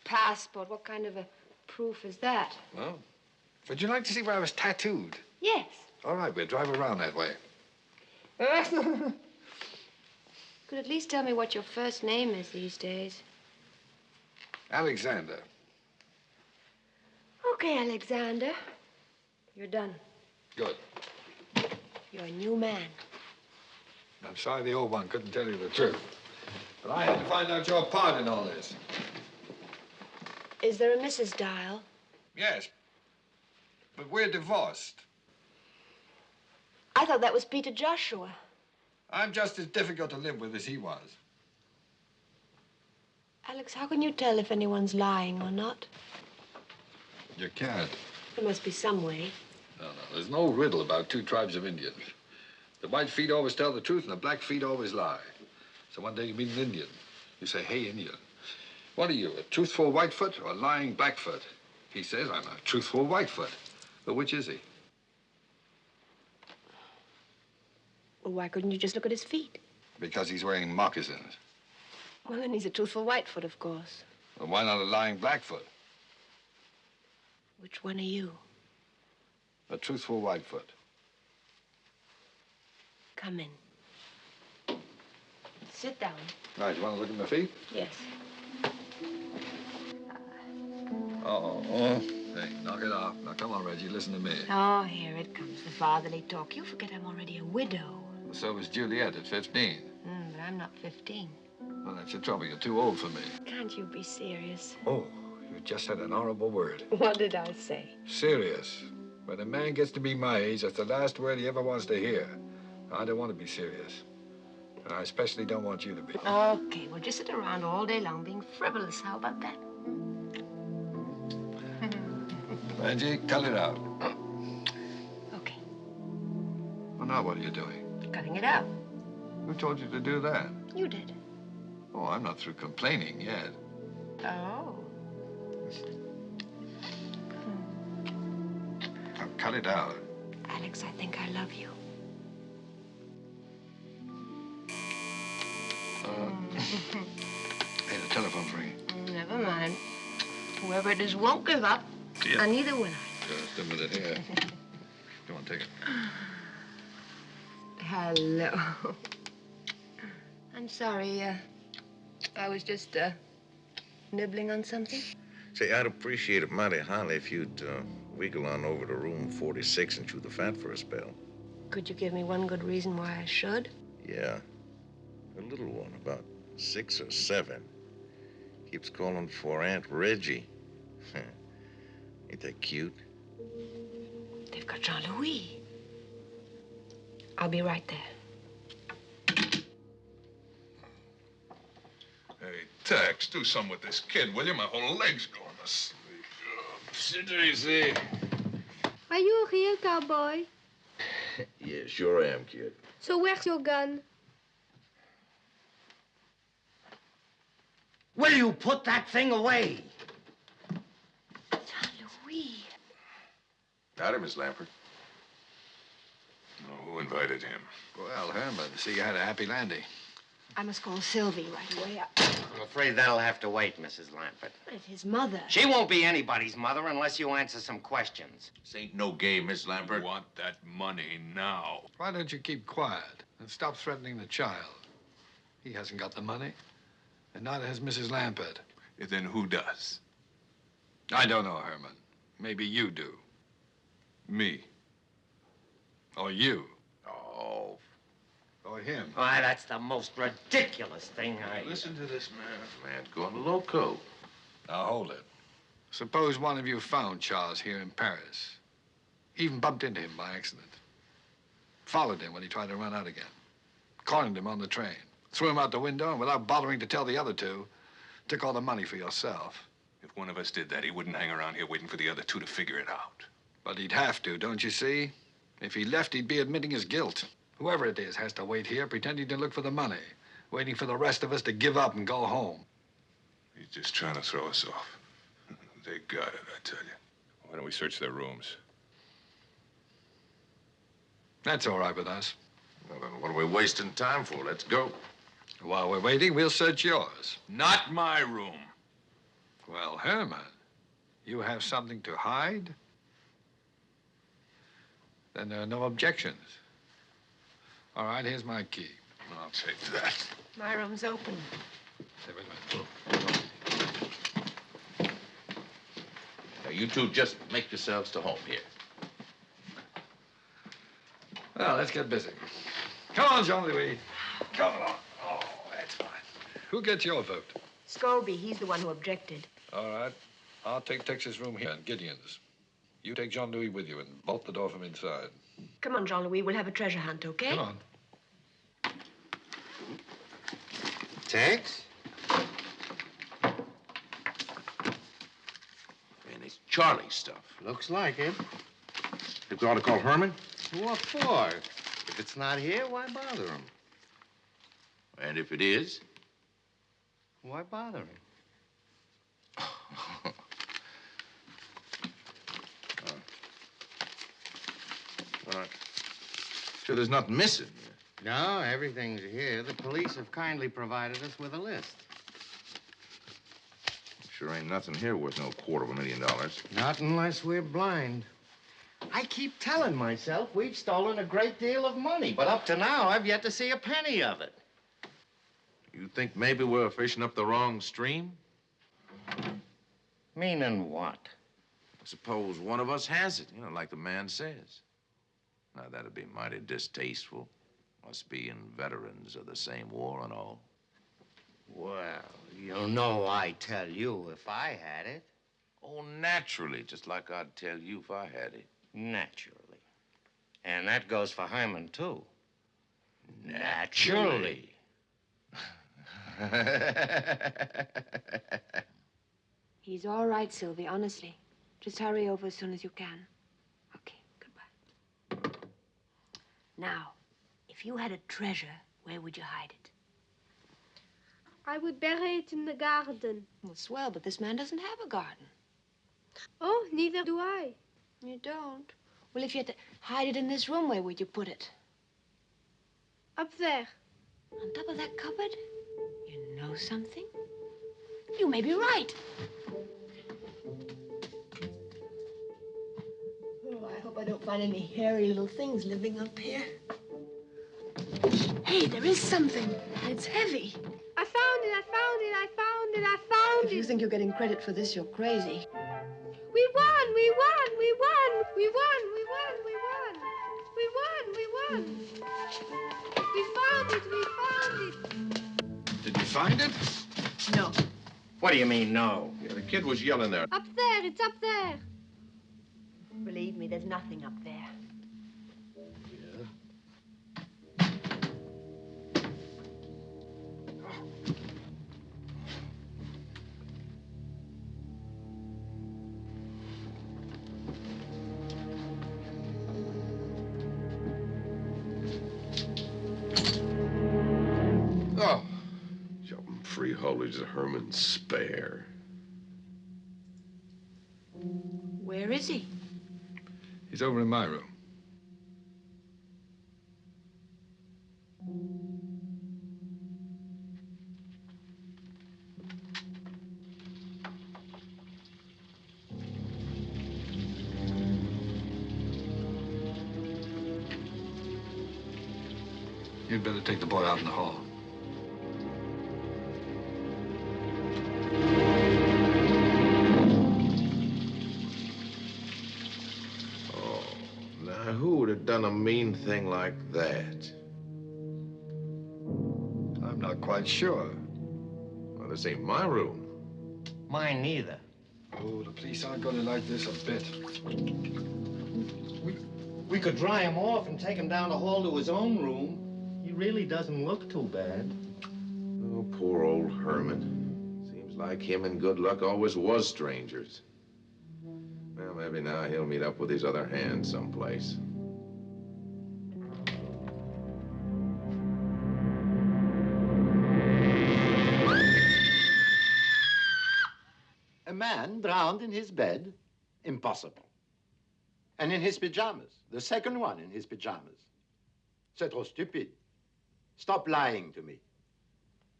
Passport? What kind of a proof is that? Well, would you like to see where I was tattooed? Yes. All right, we'll drive around that way. Could at least tell me what your first name is these days. Alexander. Okay, Alexander. You're done. Good. You're a new man. I'm sorry the old one couldn't tell you the truth. But I had to find out your part in all this. Is there a Mrs. Dyle? Yes. But we're divorced. I thought that was Peter Joshua. I'm just as difficult to live with as he was. Alex, how can you tell if anyone's lying or not? You can't. There must be some way. No. There's no riddle about two tribes of Indians. The white feet always tell the truth and the black feet always lie. So one day you meet an Indian. You say, hey, Indian, what are you, a truthful Whitefoot or a lying Blackfoot? He says, I'm a truthful Whitefoot. But which is he? Well, why couldn't you just look at his feet? Because he's wearing moccasins. Well, then he's a truthful Whitefoot, of course. Well, why not a lying Blackfoot? Which one are you? A truthful Whitefoot. Come in. Sit down. Right, you want to look at my feet? Yes. Hey, knock it off. Now, come on, Reggie, listen to me. Oh, here it comes, the fatherly talk. You forget I'm already a widow. So was Juliet at 15. But I'm not 15. Well, that's the trouble. You're too old for me. Can't you be serious? Oh, you just said an horrible word. What did I say? Serious. When a man gets to be my age, that's the last word he ever wants to hear. I don't want to be serious. And I especially don't want you to be. Okay, we'll just sit around all day long being frivolous. How about that? Reggie, cut it out. Okay. Well, now what are you doing? Cutting it out. Who told you to do that? You did. Oh, I'm not through complaining yet. Oh. Now, cut it out. Alex, I think I love you. Hey, the telephone's ringing. Never mind. Whoever it is won't give up. Yeah. And neither will I. Just a minute here. Come on, take it. Hello. I'm sorry, I was just, nibbling on something. Say, I'd appreciate it mighty highly if you'd wiggle on over to room 46 and chew the fat for a spell. Could you give me one good reason why I should? Yeah. A little one, about 6 or 7. Keeps calling for Aunt Reggie. Ain't that cute? They've got Jean-Louis. I'll be right there. Hey, Tex, do something with this kid, will you? My whole leg's going to sleep. Sit easy. Are you a real cowboy? Yeah, sure am, kid. So where's your gun? Will you put that thing away? Jean-Louis. Got him, Miss Lampert. Oh, who invited him? Well, Herman, see you had a happy landing. I must call Sylvie right away. I'm afraid that'll have to wait, Mrs. Lampert. But his mother. She won't be anybody's mother unless you answer some questions. This ain't no game, Miss Lampert. You want that money now. Why don't you keep quiet and stop threatening the child? He hasn't got the money, and neither has Mrs. Lampert. Then who does? I don't know, Herman. Maybe you do. Me. Or you. Oh. Or him. Why, that's the most ridiculous thing I... Listen to this man. Man's going loco. Now, hold it. Suppose one of you found Charles here in Paris. Even bumped into him by accident. Followed him when he tried to run out again. Cornered him on the train. Threw him out the window, and without bothering to tell the other two, took all the money for yourself. If one of us did that, he wouldn't hang around here waiting for the other two to figure it out. But he'd have to, don't you see? If he left, he'd be admitting his guilt. Whoever it is has to wait here, pretending to look for the money, waiting for the rest of us to give up and go home. He's just trying to throw us off. They got it, I tell you. Why don't we search their rooms? That's all right with us. Well, then what are we wasting time for? Let's go. While we're waiting, we'll search yours. Not my room. Well, Herman, you have something to hide? Then there are no objections. All right, here's my key. I'll take that. My room's open. Now, you two just make yourselves to home here. Well, let's get busy. Come on, Jean-Louis. Come on. Oh, that's fine. Who gets your vote? Scobie, he's the one who objected. All right. I'll take Tex's room here and Gideon's. You take Jean-Louis with you and bolt the door from inside. Come on, Jean-Louis, we'll have a treasure hunt, okay? Come on. Tex? Man, it's Charlie's stuff. Looks like it. Think we ought to call Herman? What for? If it's not here, why bother him? And if it is? Why bother him? Sure there's nothing missing. No, everything's here. The police have kindly provided us with a list. Sure ain't nothing here worth no $250,000. Not unless we're blind. I keep telling myself we've stolen a great deal of money, but up to now, I've yet to see a penny of it. You think maybe we're fishing up the wrong stream? Meaning what? Suppose one of us has it, like the man says. Now, that'd be mighty distasteful, us being veterans of the same war and all. Well, you know I tell you if I had it. Oh, naturally, just like I'd tell you if I had it. Naturally. And that goes for Herman, too. Naturally. He's all right, Sylvie, honestly. Just hurry over as soon as you can. Okay, goodbye. Now, if you had a treasure, where would you hide it? I would bury it in the garden. Well, swell, but this man doesn't have a garden. Oh, neither do I. You don't? Well, if you had to hide it in this room, where would you put it? Up there. On top of that cupboard? You know something? You may be right. Oh, I hope I don't find any hairy little things living up here. Hey, there is something. It's heavy. I found it, I found it, I found it, I found If you think you're getting credit for this, you're crazy. We won, we won, we won, we won, we won, we won. We won, we won. We found it, we found it. Did you find it? No. What do you mean, no? Yeah, the kid was yelling there. Up there, it's up there. Believe me, there's nothing up there. Oh, jumping freeholders of Herman's spare. Where is he? He's over in my room. You'd better take the boy out in the hall. Oh, now who would have done a mean thing like that? I'm not quite sure. Well, this ain't my room. Mine neither. Oh, the police aren't going to like this a bit. We could dry him off and take him down the hall to his own room. He really doesn't look too bad. Oh, poor old Herman. Seems like him and Good Luck always was strangers. Well, maybe now he'll meet up with his other hand someplace. A man drowned in his bed? Impossible. And in his pajamas. The second one in his pajamas. C'est trop stupid. Stop lying to me.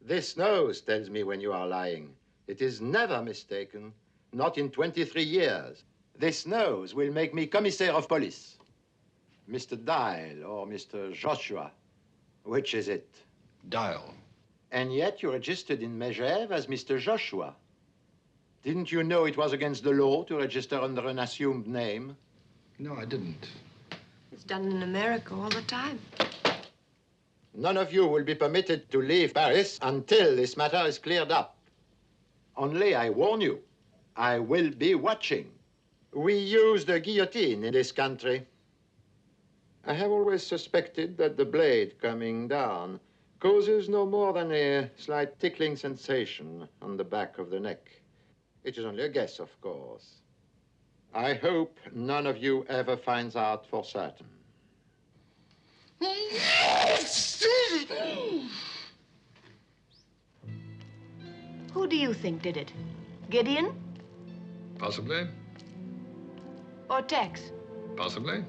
This nose tells me when you are lying. It is never mistaken, not in 23 years. This nose will make me commissaire of police. Mr. Dyle or Mr. Joshua. Which is it? Dyle. And yet you registered in Megève as Mr. Joshua. Didn't you know it was against the law to register under an assumed name? No, I didn't. It's done in America all the time. None of you will be permitted to leave Paris until this matter is cleared up. Only I warn you, I will be watching. We use the guillotine in this country. I have always suspected that the blade coming down causes no more than a slight tickling sensation on the back of the neck. It is only a guess, of course. I hope none of you ever finds out for certain. Who do you think did it? Gideon Possibly. or Tex? Possibly.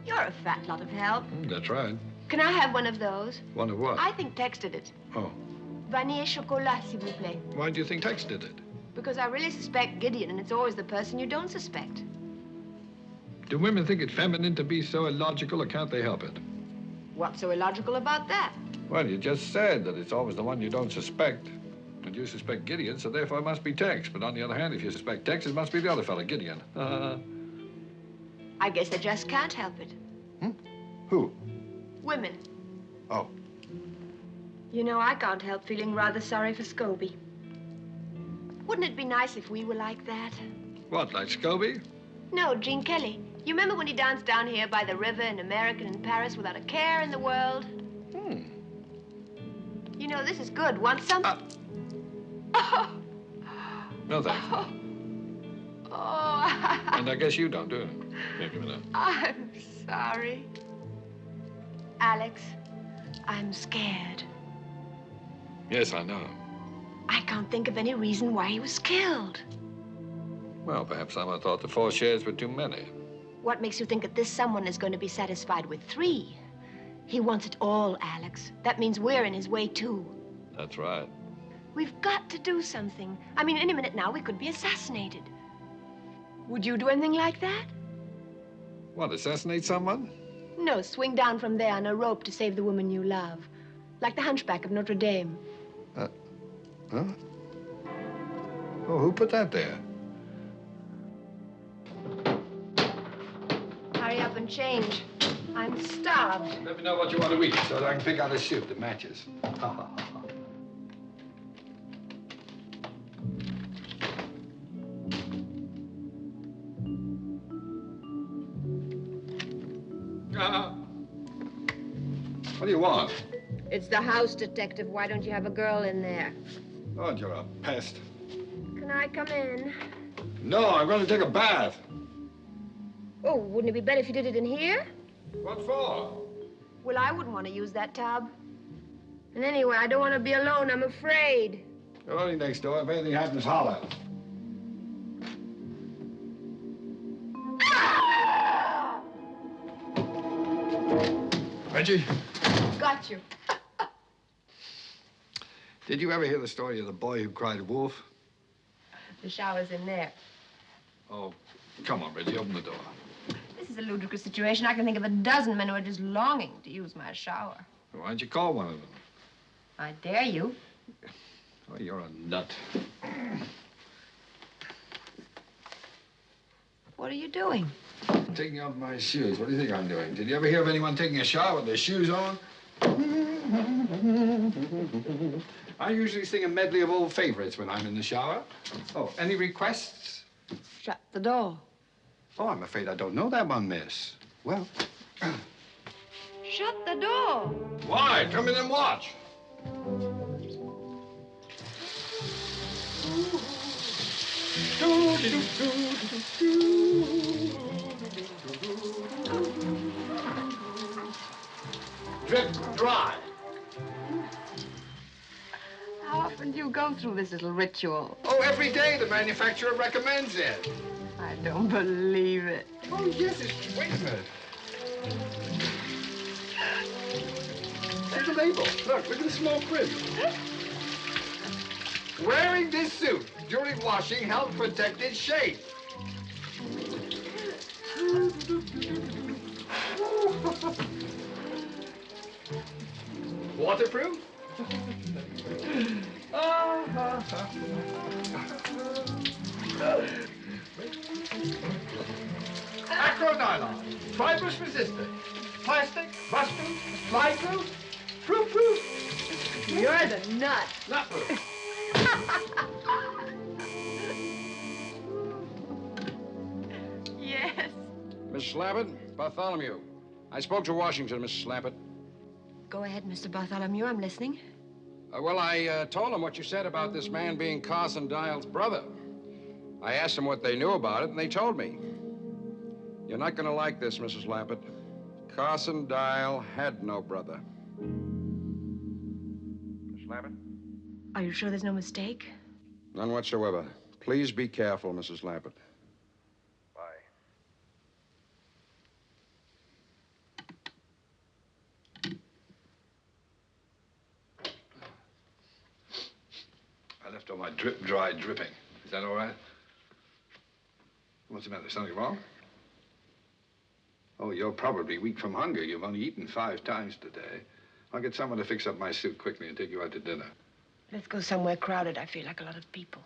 You're a fat lot of help. That's right. Can I have one of those? One of what? I think Tex did it. Oh. Vanille chocolat, s'il vous plaît. Why do you think Tex did it? Because I really suspect Gideon, and it's always the person you don't suspect. Do women think it feminine to be so illogical, or can't they help it? What's so illogical about that? Well, you just said that it's always the one you don't suspect. And you suspect Gideon, so therefore it must be Tex. But on the other hand, if you suspect Tex, it must be the other fella, Gideon. I guess they just can't help it. Who? Women. Oh. You know, I can't help feeling rather sorry for Scobie. Wouldn't it be nice if we were like that? What, like Scobie? No, Gene Kelly. You remember when he danced down here by the river in America and in Paris without a care in the world? You know, this is good. Want some? No, thanks. Oh. And I guess you don't, do you? Here, give me that. I'm sorry. Alex, I'm scared. Yes, I know. I can't think of any reason why he was killed. Well, perhaps someone thought the 4 shares were too many. What makes you think that this someone is going to be satisfied with 3? He wants it all, Alex. That means we're in his way, too. That's right. We've got to do something. I mean, any minute now, we could be assassinated. Would you do anything like that? What, assassinate someone? No, swing down from there on a rope to save the woman you love. Like the hunchback of Notre Dame. Huh? Oh, who put that there? Hurry up and change. I'm starved. Let me know what you want to eat so that I can pick out a suit that matches. What do you want? It's the house detective. Why don't you have a girl in there? Oh, you're a pest. Can I come in? No, I'm going to take a bath. Oh, wouldn't it be better if you did it in here? What for? Well, I wouldn't want to use that tub. And anyway, I don't want to be alone. I'm afraid. You're only next door. If anything happens, holler. Reggie? Got you. Did you ever hear the story of the boy who cried wolf? The shower's in there. Oh, come on, Reggie, open the door. This is a ludicrous situation. I can think of a dozen men who are just longing to use my shower. Why don't you call one of them? I dare you. Oh, you're a nut. What are you doing? I'm taking off my shoes. What do you think I'm doing? Did you ever hear of anyone taking a shower with their shoes on? I usually sing a medley of old favorites when I'm in the shower. Oh, any requests? Shut the door. Oh, I'm afraid I don't know that one, miss. Well... Shut the door. Why? Come in and watch. Drip dry. How often do you go through this little ritual? Oh, every day the manufacturer recommends it. I don't believe it. Oh, yes, it's... Wait a minute. See the label. Look at the small print. Wearing this suit during washing helps protect its shape. Waterproof? Acronylon, fibrous resistant, plastic, rust-proof, fly-proof, proof-proof. You're the nut. Nut-proof. Yes. Miss Lampert, Bartholomew. I spoke to Washington, Mrs. Lampert. Go ahead, Mr. Bartholomew. I'm listening. Well, I told him what you said about this man being Carson Dyle's brother. I asked them what they knew about it, and they told me. You're not going to like this, Mrs. Lampert. Carson Dyle had no brother. Miss Lampert? Are you sure there's no mistake? None whatsoever. Please be careful, Mrs. Lampert. Bye. I left all my dry dripping. Is that all right? What's the matter? Something wrong? Oh, you're probably weak from hunger. You've only eaten 5 times today. I'll get someone to fix up my suit quickly and take you out to dinner. Let's go somewhere crowded. I feel like a lot of people.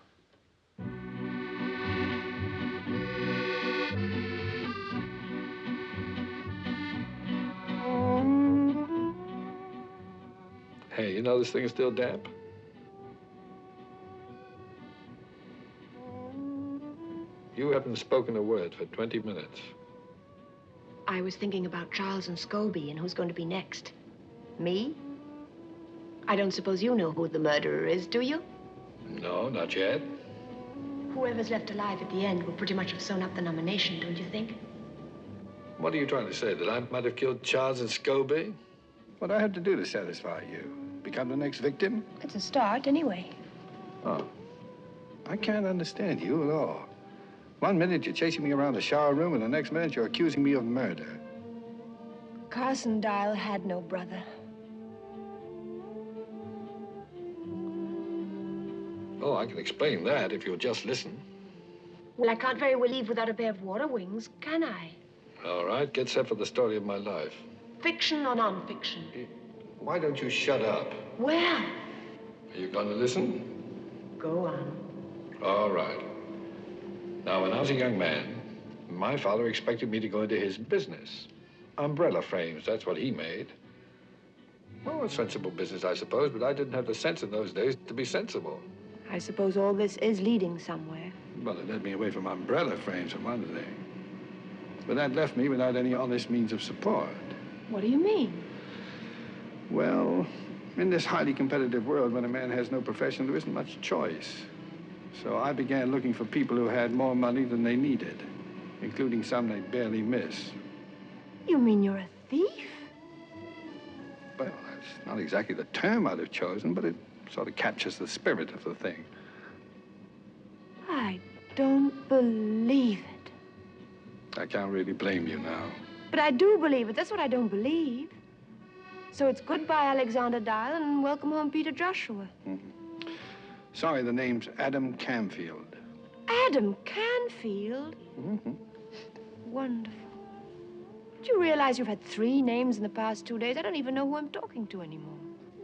Hey, know this thing is still damp? You haven't spoken a word for 20 minutes. I was thinking about Charles and Scobie and who's going to be next. Me? I don't suppose you know who the murderer is, do you? No, not yet. Whoever's left alive at the end will pretty much have sewn up the nomination, don't you think? What are you trying to say, that I might have killed Charles and Scobie? What do I have to do to satisfy you? Become the next victim? It's a start, anyway. Oh. I can't understand you at all. One minute you're chasing me around the shower room, and the next minute you're accusing me of murder. Carson Dyle had no brother. Oh, I can explain that if you'll just listen. Well, I can't very well leave without a pair of water wings, can I? All right, get set for the story of my life. Fiction or non-fiction? Why don't you shut up? Well... Are you going to listen? Go on. All right. Now, when I was a young man, my father expected me to go into his business. Umbrella frames, that's what he made. Well, a sensible business, I suppose, but I didn't have the sense in those days to be sensible. I suppose all this is leading somewhere. Well, it led me away from umbrella frames, for one thing. But that left me without any honest means of support. What do you mean? Well, in this highly competitive world, when a man has no profession, there isn't much choice. So I began looking for people who had more money than they needed, including some they'd barely miss. You mean you're a thief? Well, that's not exactly the term I'd have chosen, but it sort of captures the spirit of the thing. I don't believe it. I can't really blame you now. But I do believe it. That's what I don't believe. So it's goodbye, Alexander Dyle, and welcome home, Peter Joshua. Mm-hmm. Sorry, the name's Adam Canfield. Adam Canfield? Mm-hmm. Wonderful. Do you realize you've had 3 names in the past 2 days? I don't even know who I'm talking to anymore.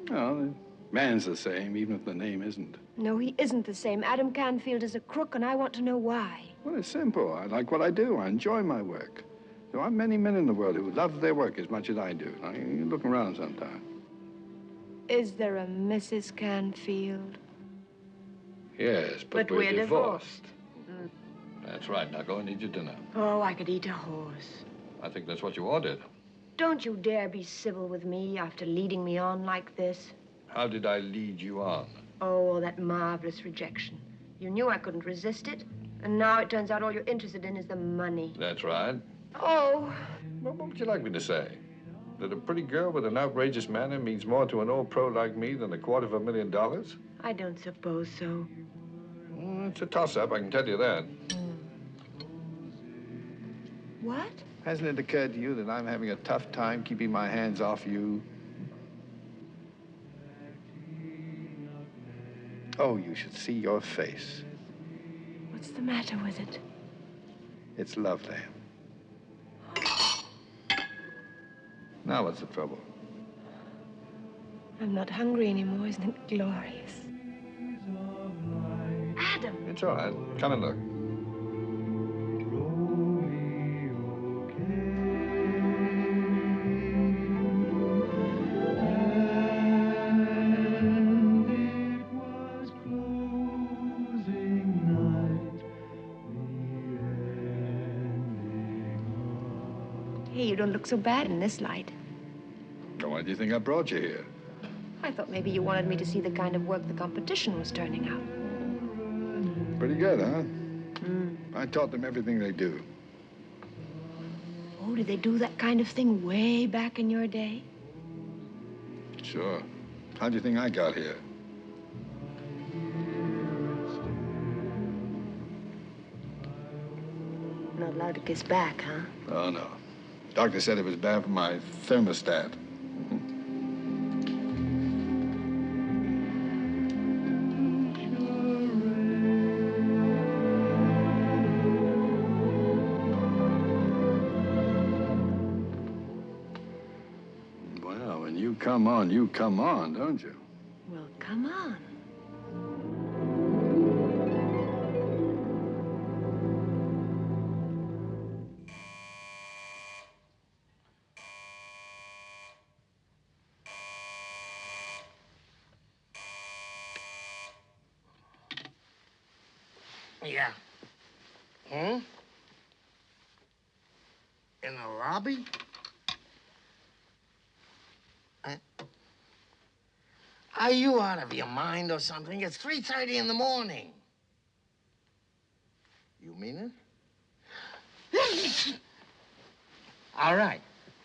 No, the man's the same, even if the name isn't. No, he isn't the same. Adam Canfield is a crook, and I want to know why. Well, it's simple. I like what I do. I enjoy my work. There aren't many men in the world who love their work as much as I do. Now, you look around sometime. Is there a Mrs. Canfield? Yes, but we're divorced. Mm. That's right. Now go and eat your dinner. Oh, I could eat a horse. I think that's what you ordered. Don't you dare be civil with me after leading me on like this. How did I lead you on? Oh, that marvelous rejection. You knew I couldn't resist it, and now it turns out all you're interested in is the money. That's right. Oh. Well, what would you like me to say? That a pretty girl with an outrageous manner means more to an old pro like me than $250,000? I don't suppose so. Well, it's a toss-up, I can tell you that. What? Hasn't it occurred to you that I'm having a tough time keeping my hands off you? Oh, you should see your face. What's the matter with it? It's lovely. Now what's the trouble? I'm not hungry anymore. Isn't it glorious? Adam! It's all right. Come and look. Hey, you don't look so bad in this light. Oh, why do you think I brought you here? I thought maybe you wanted me to see the kind of work the competition was turning out. Pretty good, huh? I taught them everything they do. Oh, did they do that kind of thing way back in your day? Sure. How do you think I got here? Not allowed to kiss back, huh? Oh, no. Doctor said it was bad for my thermostat. Well, when you come on, don't you? Well, come on. Yeah. Hmm? In the lobby? Are you out of your mind or something? It's 3:30 in the morning. You mean it? All right.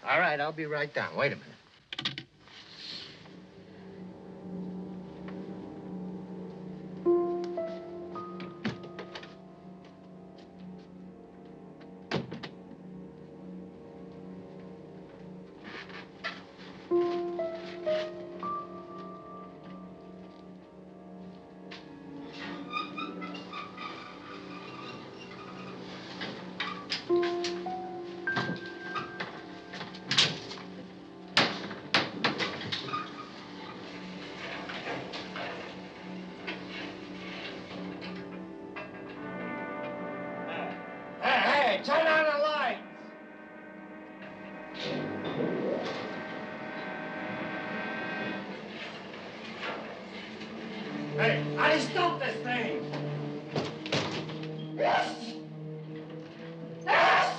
All right, I'll be right down. Wait a minute. Hey, turn on the lights! Hey, how do you stop this thing? Yes! Yes!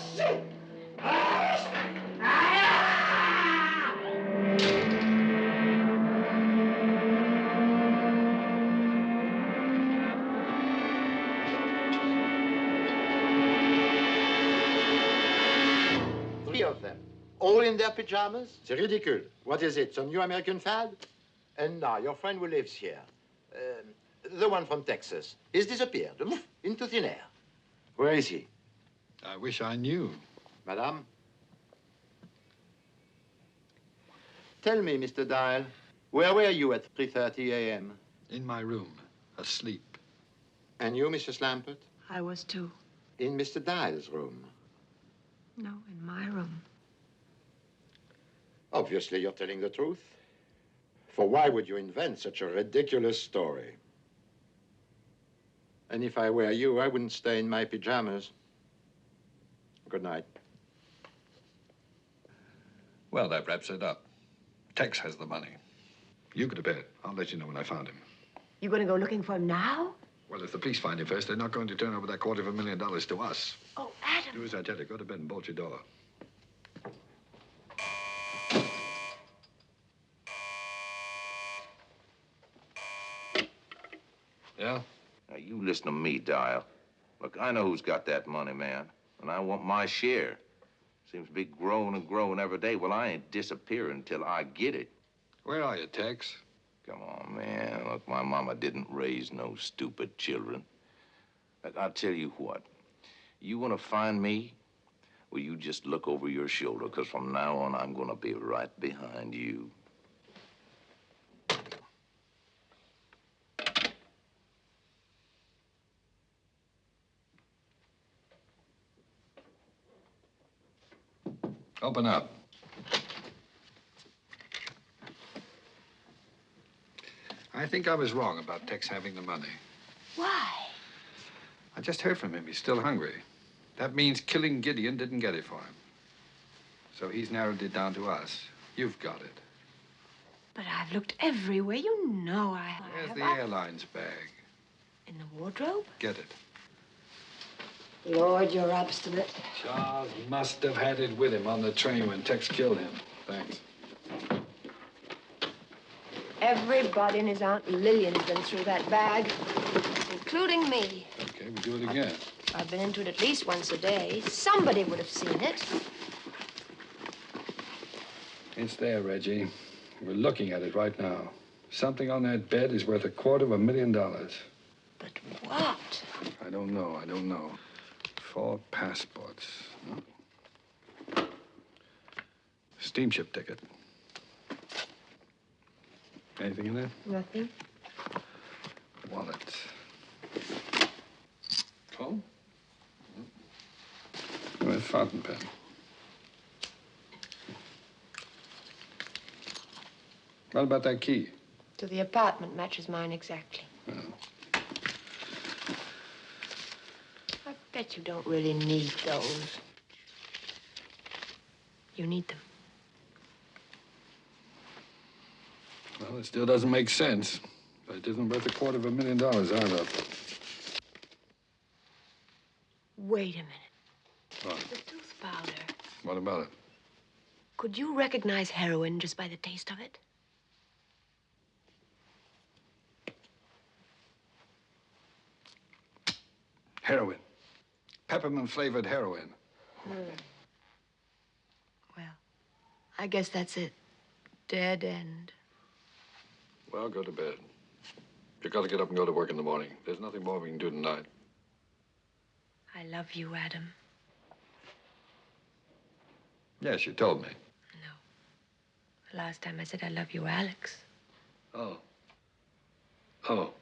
Three of them, all in their pajamas? C'est ridicule. What is it, some new American fad? And now, your friend who lives here, the one from Texas, he's disappeared, into thin air. Where is he? I wish I knew. Madame? Tell me, Mr. Dyle, where were you at 3:30 a.m.? In my room, asleep. And you, Mrs. Lampert? I was too. In Mr. Dyle's room? No, in my room. Obviously, you're telling the truth. For why would you invent such a ridiculous story? And if I were you, I wouldn't stay in my pajamas. Good night. Well, that wraps it up. Tex has the money. You go to bed. I'll let you know when I found him. You going to go looking for him now? Well, if the police find him first, they're not going to turn over that $250,000 to us. Oh, Adam. Do as I tell you. Go to bed and bolt your door. Yeah? Now, you listen to me, Dyle. Look, I know who's got that money, man, and I want my share. Seems to be growing and growing every day. Well, I ain't disappearing until I get it. Where are you, Tex? Come on, man. Look, my mama didn't raise no stupid children. Look, I'll tell you what. You want to find me? Well, you just look over your shoulder, because from now on, I'm going to be right behind you. Open up. I think I was wrong about Tex having the money. Why? I just heard from him. He's still hungry. That means killing Gideon didn't get it for him. So he's narrowed it down to us. You've got it. But I've looked everywhere. You know I have. Where's the airlines bag? In the wardrobe? Get it. Lord, you're obstinate. Charles must have had it with him on the train when Tex killed him. Thanks. Everybody and his Aunt Lillian's been through that bag, including me. Okay, we'll do it again. I've been into it at least once a day. Somebody would have seen it. It's there, Reggie. We're looking at it right now. Something on that bed is worth $250,000. But what? I don't know. 4 passports. Huh? Steamship ticket. Anything in there? Nothing. Wallet. Comb? With fountain pen. What about that key? To the apartment matches mine exactly. Oh. I bet you don't really need those. You need them. Well, it still doesn't make sense. But it isn't worth $250,000 either. Wait a minute. What? The tooth powder. What about it? Could you recognize heroin just by the taste of it? Heroin. Peppermint-flavored heroin. Well, I guess that's it. Dead end. Well, go to bed. You got to get up and go to work in the morning. There's nothing more we can do tonight. I love you, Adam. Yes, you told me. The last time I said I love you, Alex. Oh. Oh.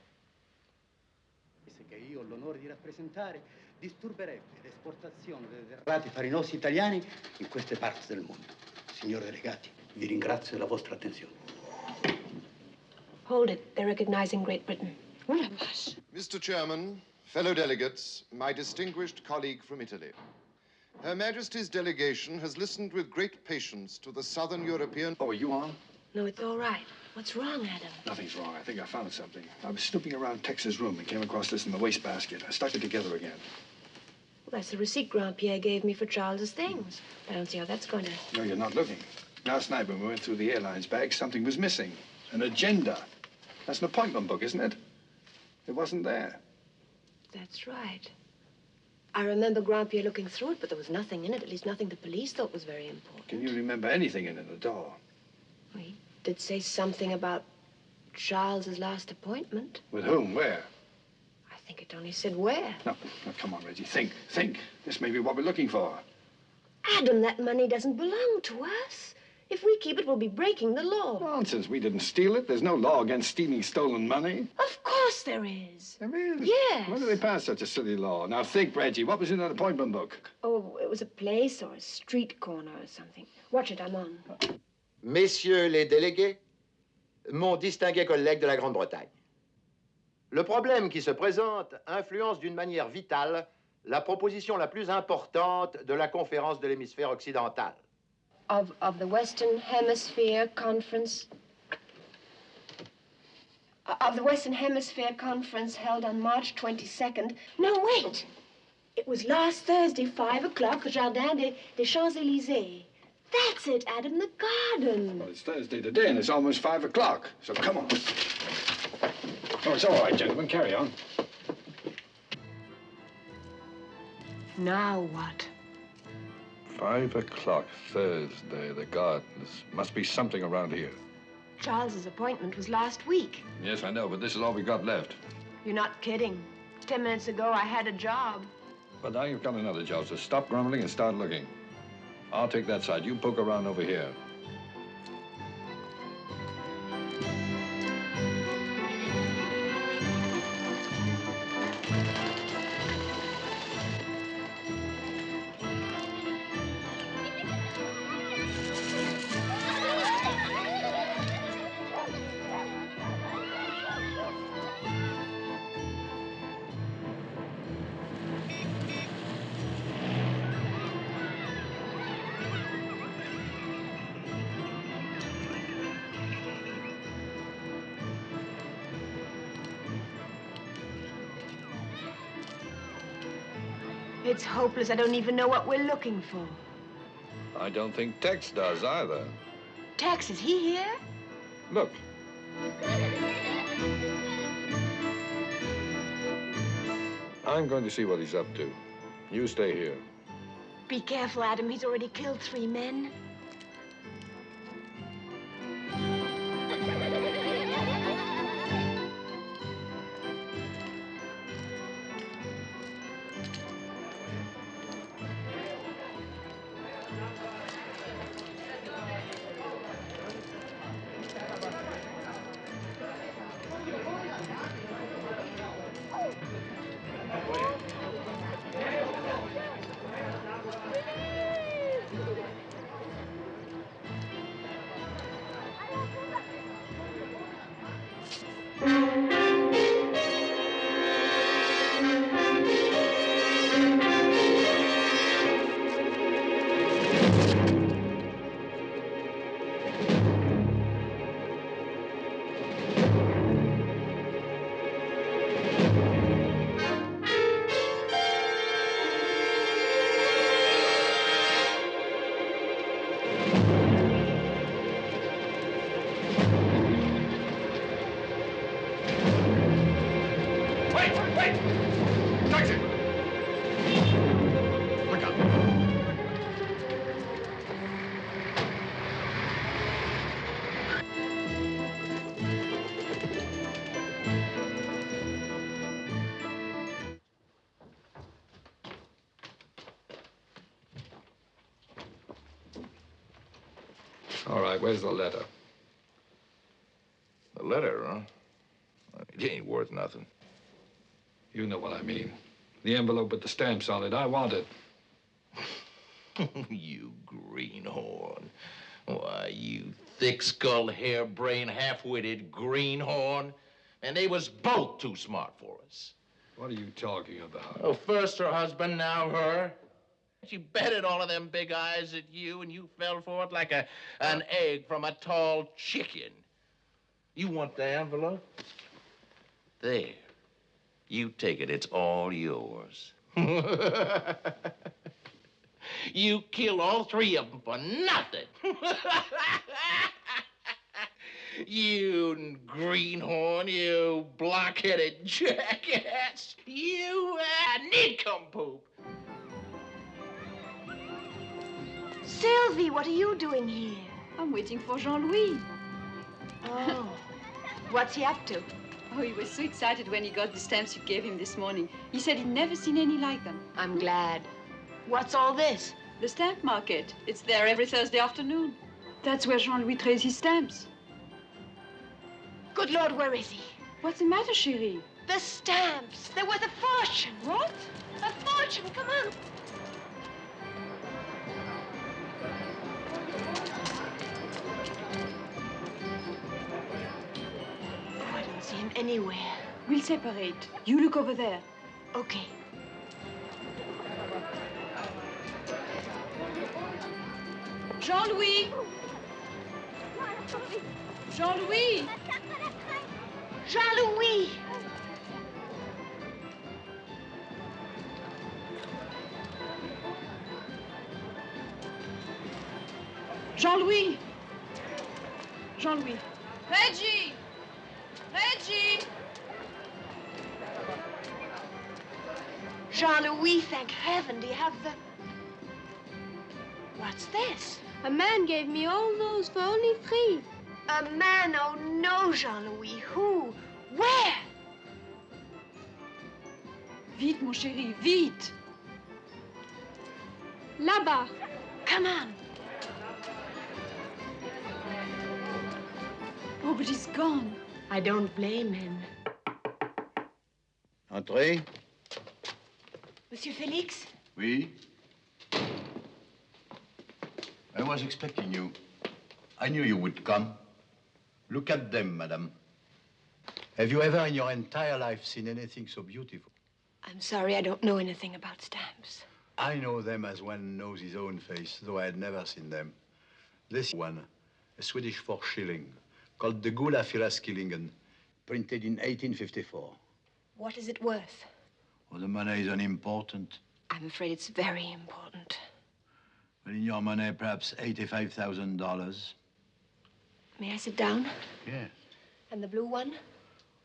Che io ho l'onore di rappresentare disturberebbe l'esportazione dei derrati farinosi italiani in queste parti del mondo. Signori delegati, vi ringrazio della vostra attenzione. Hold it. They're recognizing Great Britain. What a fuss. Mr. Chairman, fellow delegates, my distinguished colleague from Italy. Her Majesty's delegation has listened with great patience to the Southern European... Oh, are you on? No, it's all right. What's wrong, Adam? Nothing's wrong. I think I found something. I was snooping around Tex's room and came across this in the wastebasket. I stuck it together again. Well, that's the receipt Grandpierre gave me for Charles's things. I don't see how that's going to... No, you're not looking. Last night when we went through the airline's bag, something was missing. An agenda. That's an appointment book, isn't it? It wasn't there. That's right. I remember Grandpierre looking through it, but there was nothing in it, at least nothing the police thought was very important. Can you remember anything in it at all? He did say something about Charles's last appointment. With whom? Where? I think it only said where. No, come on, Reggie. Think. This may be what we're looking for. Adam, that money doesn't belong to us. If we keep it, we'll be breaking the law. Nonsense. We didn't steal it. There's no law against stealing stolen money. Of course there is. There is? Yes. When did they pass such a silly law? Now think, Reggie. What was in that appointment book? Oh, it was a place or a street corner or something. Watch it, I'm on. Messieurs les délégués, mon distingué collègue de la Grande-Bretagne. Le problème qui se présente influence d'une manière vitale la proposition la plus importante de la conférence de l'hémisphère occidental. Of the Western Hemisphere Conference. Of the Western Hemisphere Conference held on March 22nd. No, wait! It was last Thursday, 5 o'clock, the Jardin des Champs-Élysées. That's it, Adam, the garden. Well, it's Thursday today, and it's almost 5 o'clock, so come on. Oh, it's all right, gentlemen. Carry on. Now what? 5 o'clock, Thursday, the gardens. Must be something around here. Charles's appointment was last week. Yes, I know, but this is all we got left. You're not kidding. 10 minutes ago, I had a job. But now you've got another job, so stop grumbling and start looking. I'll take that side. You poke around over here. It's hopeless. I don't even know what we're looking for. I don't think Tex does either. Tex, is he here? Look. I'm going to see what he's up to. You stay here. Be careful, Adam. He's already killed 3 men. All right, where's the letter? The letter, huh? It ain't worth nothing. You know what I mean. The envelope with the stamps on it. I want it. You greenhorn. Why, you thick-skulled, harebrained, half-witted greenhorn. And they was both too smart for us. What are you talking about? Oh, first her husband, now her. She betted all of them big eyes at you, and you fell for it like an egg from a tall chicken. You want the envelope? There. You take it. It's all yours. You killed all three of them for nothing. You greenhorn, you block-headed jackass. You nincompoop. Sylvie, what are you doing here? I'm waiting for Jean-Louis. Oh. What's he up to? Oh, he was so excited when he got the stamps you gave him this morning. He said he'd never seen any like them. I'm glad. What's all this? The stamp market. It's there every Thursday afternoon. That's where Jean-Louis trades his stamps. Good Lord, where is he? What's the matter, chérie? The stamps. They're worth a fortune. What? A fortune. Come on. I don't see him anywhere. We'll separate. You look over there. Okay. Jean-Louis! Jean-Louis! Jean-Louis! Jean-Louis! Jean-Louis! Reggie! Reggie! Jean-Louis, thank heaven. Do you have the... What's this? A man gave me all those for only 3. A man? Oh, no, Jean-Louis. Who? Where? Vite, mon chéri, vite! Là-bas. Come on. Oh, but he's gone. I don't blame him. Entrez. Monsieur Félix? Oui? I was expecting you. I knew you would come. Look at them, madame. Have you ever in your entire life seen anything so beautiful? I'm sorry, I don't know anything about stamps. I know them as one knows his own face, though I had never seen them. This one, a Swedish 4 shilling, called the Gula Fyraskillingen, printed in 1854. What is it worth? Well, the money is unimportant. I'm afraid it's very important. Well, in your money, perhaps $85,000. May I sit down? Yes. And the blue one?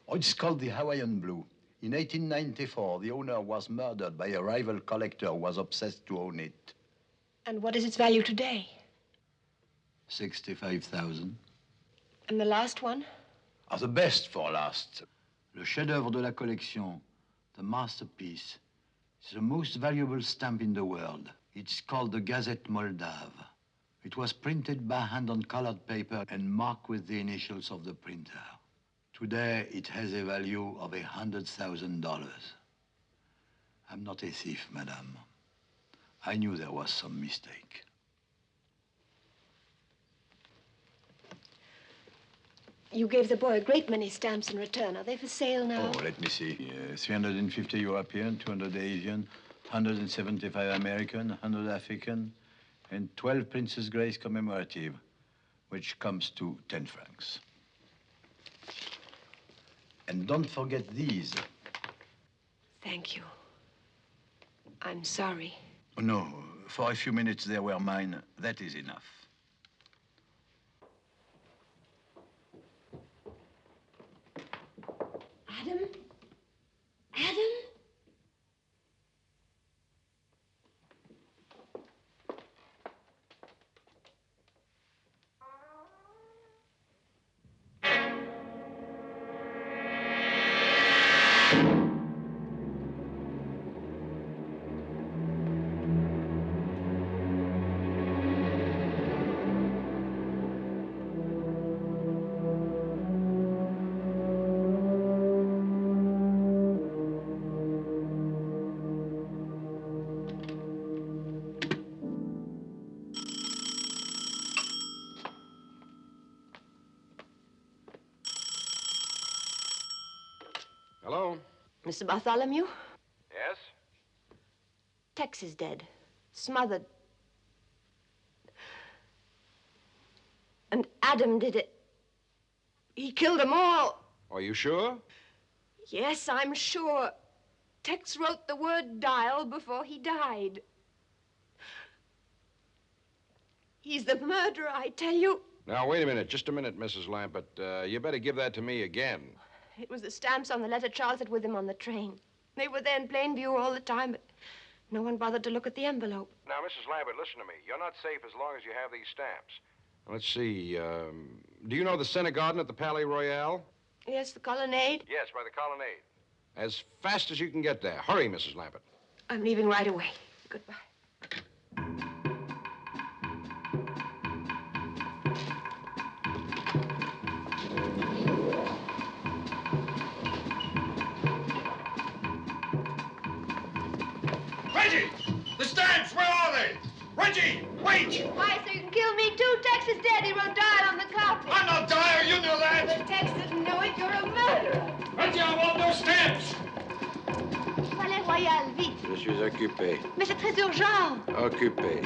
Oh, it's called the Hawaiian Blue. In 1894, the owner was murdered by a rival collector who was obsessed to own it. And what is its value today? 65,000. And the last one? Ah, the best for last. Le chef-d'œuvre de la collection, the masterpiece. It's the most valuable stamp in the world. It's called the Gazette Moldave. It was printed by hand on colored paper and marked with the initials of the printer. Today, it has a value of $100,000. I'm not a thief, madame. I knew there was some mistake. You gave the boy a great many stamps in return. Are they for sale now? Oh, let me see. 350 European, 200 Asian, 175 American, 100 African, and 12 Princess Grace commemorative, which comes to 10 francs. And don't forget these. Thank you. I'm sorry. Oh, no, for a few minutes they were mine. That is enough. Adam? Adam? Mr. Bartholomew? Yes? Tex is dead. Smothered. And Adam did it. He killed them all. Are you sure? Yes, I'm sure. Tex wrote the word Dyle before he died. He's the murderer, I tell you. Now, wait a minute. Just a minute, Mrs. Lampert. You better give that to me again. It was the stamps on the letter Charles had with him on the train. They were there in plain view all the time, but no one bothered to look at the envelope. Now, Mrs. Lampert, listen to me. You're not safe as long as you have these stamps. Let's see. Do you know the Center Garden at the Palais Royal? Yes, the colonnade? Yes, by the colonnade. As fast as you can get there. Hurry, Mrs. Lampert. I'm leaving right away. Goodbye. Reggie! The stamps, where are they? Reggie, wait! Why, so you can kill me too? Tex is dead. He wrote Dyle on the carpet. I'm not Dyle, you know that. But Tex didn't know it. You're a murderer. Reggie, I want those stamps. Palais Royal, vite. Je suis occupé. Mais c'est très urgent. Occupé.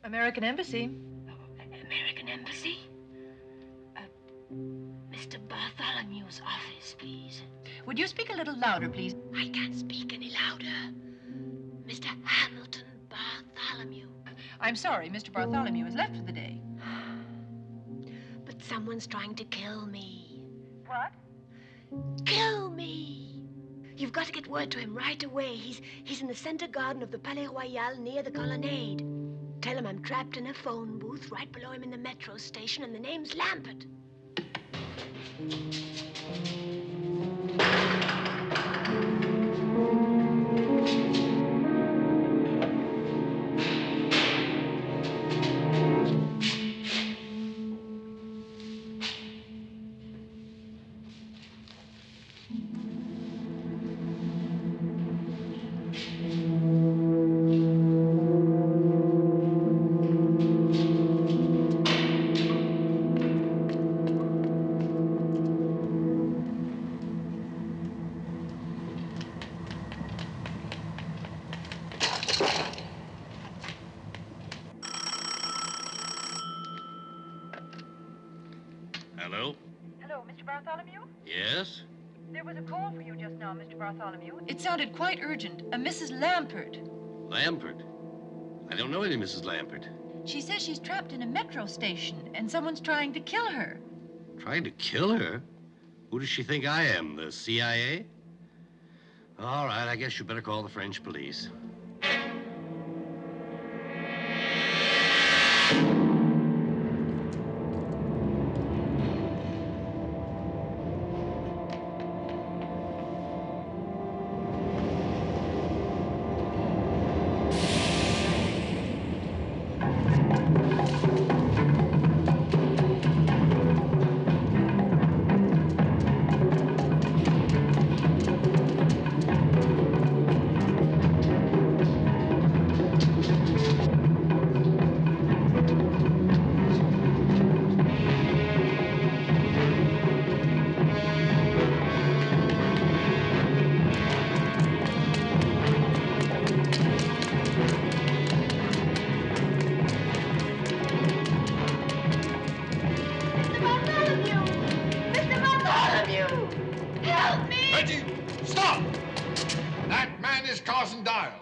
American Embassy. American Embassy? Mr. Bartholomew's office, please. Would you speak a little louder, please? I can't speak any louder. Mr. Hamilton Bartholomew. I'm sorry, Mr. Bartholomew has left for the day. But someone's trying to kill me. What? Kill me! You've got to get word to him right away. He's in the center garden of the Palais Royal near the colonnade. Tell him I'm trapped in a phone booth right below him in the metro station, and the name's Lampert. Hello? Hello, Mr. Bartholomew? Yes? There was a call for you just now, Mr. Bartholomew. It sounded quite urgent. A Mrs. Lampert. Lampert? I don't know any Mrs. Lampert. She says she's trapped in a metro station and someone's trying to kill her. Trying to kill her? Who does she think I am, the CIA? All right, I guess you better call the French police. Carson Dyle.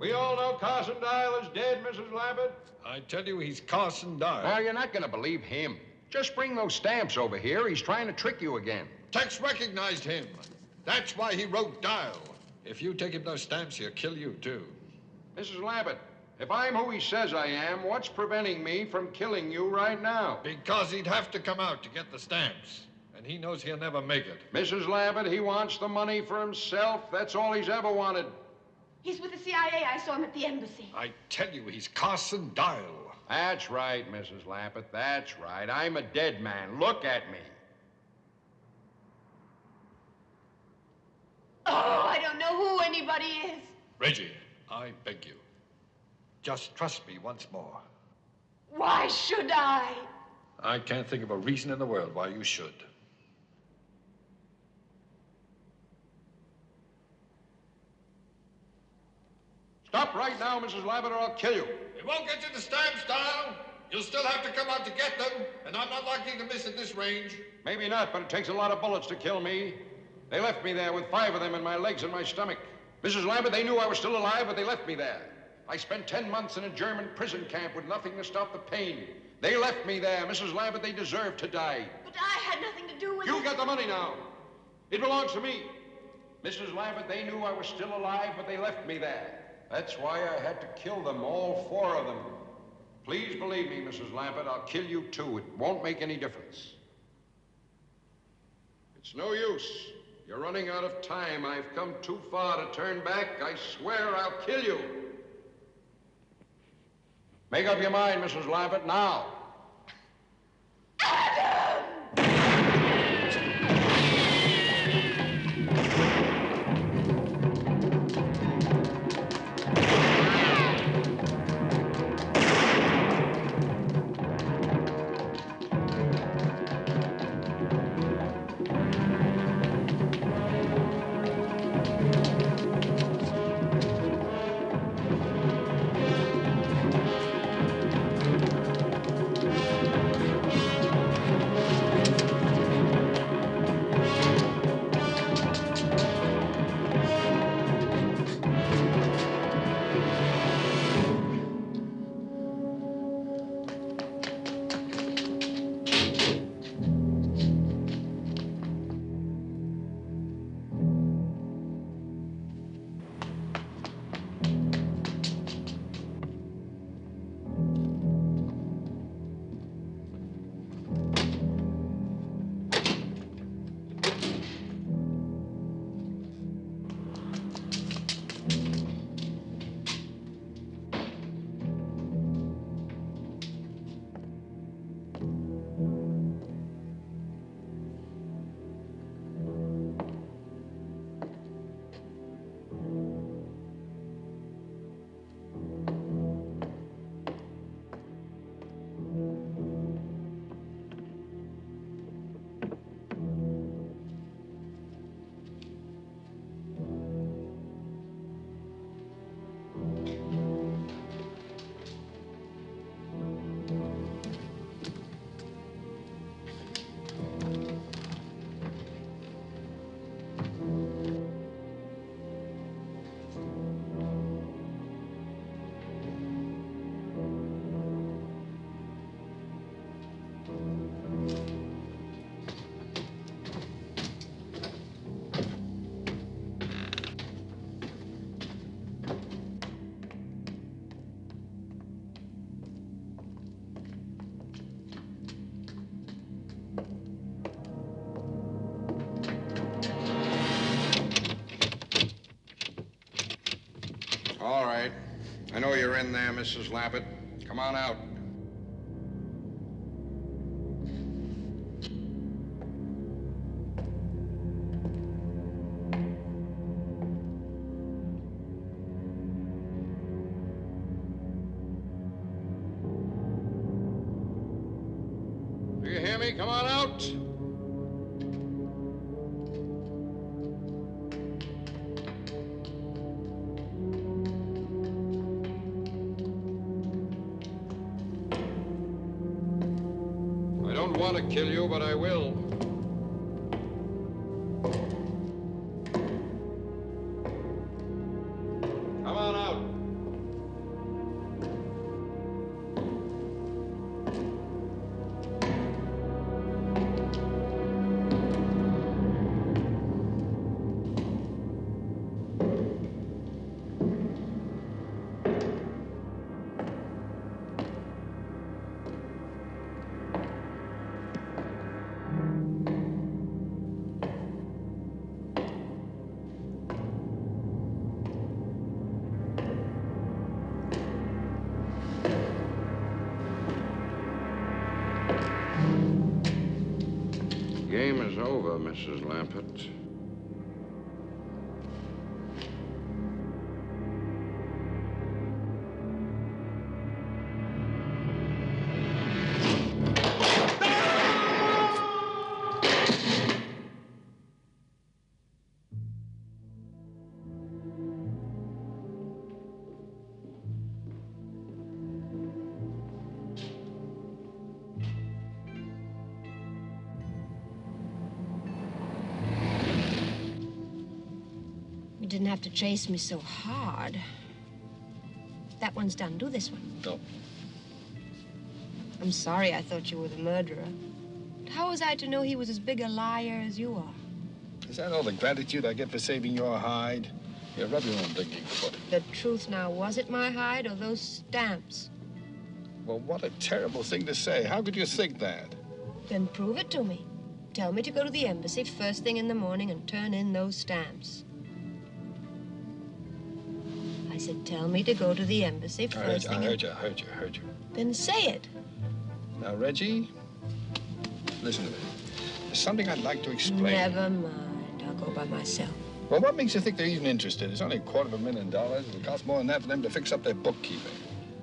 We all know Carson Dyle is dead, Mrs. Lampert. I tell you, he's Carson Dyle. Now, you're not going to believe him. Just bring those stamps over here. He's trying to trick you again. Tex recognized him. That's why he wrote Dyle. If you take him those stamps, he'll kill you, too. Mrs. Lampert, if I'm who he says I am, what's preventing me from killing you right now? Because he'd have to come out to get the stamps. And he knows he'll never make it. Mrs. Lampert, he wants the money for himself. That's all he's ever wanted. He's with the CIA. I saw him at the embassy. I tell you, he's Carson Dyle. That's right, Mrs. Lampert. That's right. I'm a dead man. Look at me. Oh, I don't know who anybody is. Reggie, I beg you. Just trust me once more. Why should I? I can't think of a reason in the world why you should. Stop right now, Mrs. Lampert, or I'll kill you. It won't get you the stamps, Dyle. You'll still have to come out to get them, and I'm not likely to miss at this range. Maybe not, but it takes a lot of bullets to kill me. They left me there with 5 of them in my legs and my stomach. Mrs. Lampert, they knew I was still alive, but they left me there. I spent 10 months in a German prison camp with nothing to stop the pain. They left me there. Mrs. Lampert, they deserved to die. But I had nothing to do with it. You got the money now. It belongs to me. Mrs. Lampert, they knew I was still alive, but they left me there. That's why I had to kill them, all 4 of them. Please believe me, Mrs. Lampert, I'll kill you too. It won't make any difference. It's no use. You're running out of time. I've come too far to turn back. I swear I'll kill you. Make up your mind, Mrs. Lampert, now. I know you're in there, Mrs. Lampert. Come on out. Do you hear me? Come on out. I don't want to kill you, but I will. Come on out. Game is over, Mrs. Lampert. You didn't have to chase me so hard. That one's done. Do this one. No. I'm sorry I thought you were the murderer. How was I to know he was as big a liar as you are? Is that all the gratitude I get for saving your hide? Yeah, rub your own thinking foot. The truth now, was it my hide or those stamps? Well, what a terrible thing to say. How could you think that? Then prove it to me. Tell me to go to the embassy first thing in the morning and turn in those stamps. I said, tell me to go to the embassy first thing. I heard you. Then say it. Now, Reggie, listen to me. There's something I'd like to explain. Never mind. I'll go by myself. Well, what makes you think they're even interested? It's only $250,000. It would cost more than that for them to fix up their bookkeeping.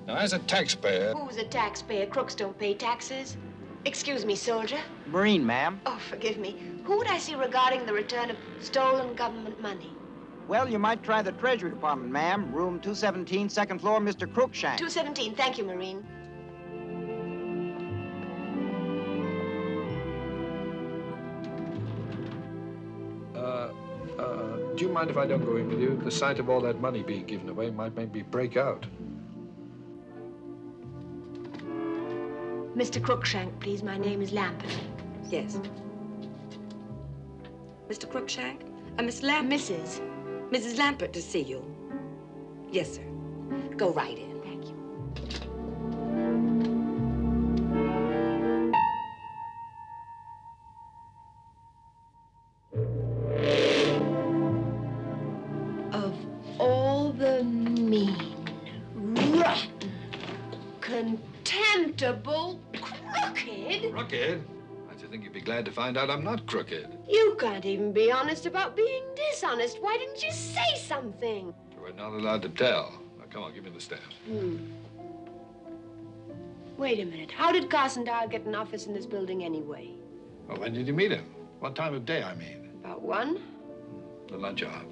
Now, as a taxpayer... Who's a taxpayer? Crooks don't pay taxes. Excuse me, soldier. Marine, ma'am. Oh, forgive me. Who would I see regarding the return of stolen government money? Well, you might try the Treasury Department, ma'am. Room 217, second floor, Mr. Cruikshank. 217. Thank you, Marine. Do you mind if I don't go in with you? The sight of all that money being given away might make me break out. Mr. Cruikshank, please. My name is Lampert. Yes. Mr. Cruikshank? Miss Lampert? Mrs. Lampert to see you. Yes, sir. Go right in. Thank you. Of all the mean, rotten, contemptible, crooked... Crooked? I think you'd be glad to find out I'm not crooked. You can't even be honest about being dishonest. Why didn't you say something? We're not allowed to tell. Now, come on, give me the stamps. Wait a minute. How did Carson Dyle get an office in this building anyway? Well, when did you meet him? What time of day, I mean? About 1? The lunch hour.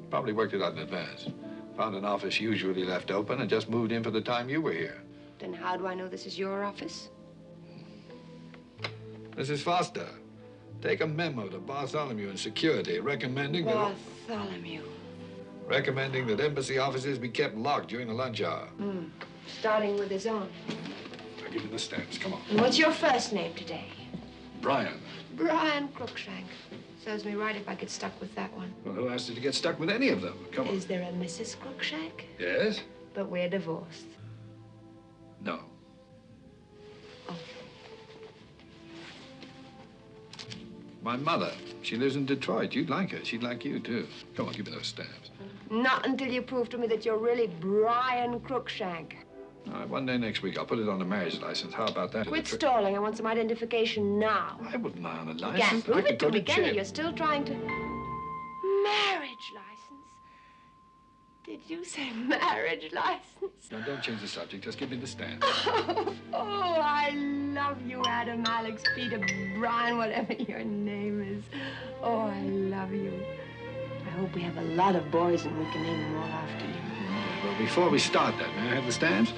Probably worked it out in advance. Found an office usually left open and just moved in for the time you were here. Then how do I know this is your office? Mrs. Foster, take a memo to Bartholomew in security recommending Bartholomew. recommending that embassy offices be kept locked during the lunch hour. Starting with his own. I'll give you the stamps. Come on. And what's your first name today? Brian. Brian Cruikshank. Serves me right if I get stuck with that one. Well, who asked you to get stuck with any of them? Come on. Is there a Mrs. Cruikshank? Yes? But we're divorced. No. My mother. She lives in Detroit. You'd like her. She'd like you, too. Come on, give me those stamps. Not until you prove to me that you're really Brian Cruikshank. All right, one day next week, I'll put it on the marriage license. How about that? Quit stalling. I want some identification now. I wouldn't lie on a You license. can't prove I it could to go me, to can you? jail. You're still trying to... Marriage license? Did you say marriage license? Now, don't change the subject. Just give me the stamp. Oh, I love you, Adam, Alex, Peter, Brian, whatever your name is. Oh, I love you. I hope we have a lot of boys and we can name them all after you. Well, before we start that, may I have the stamps?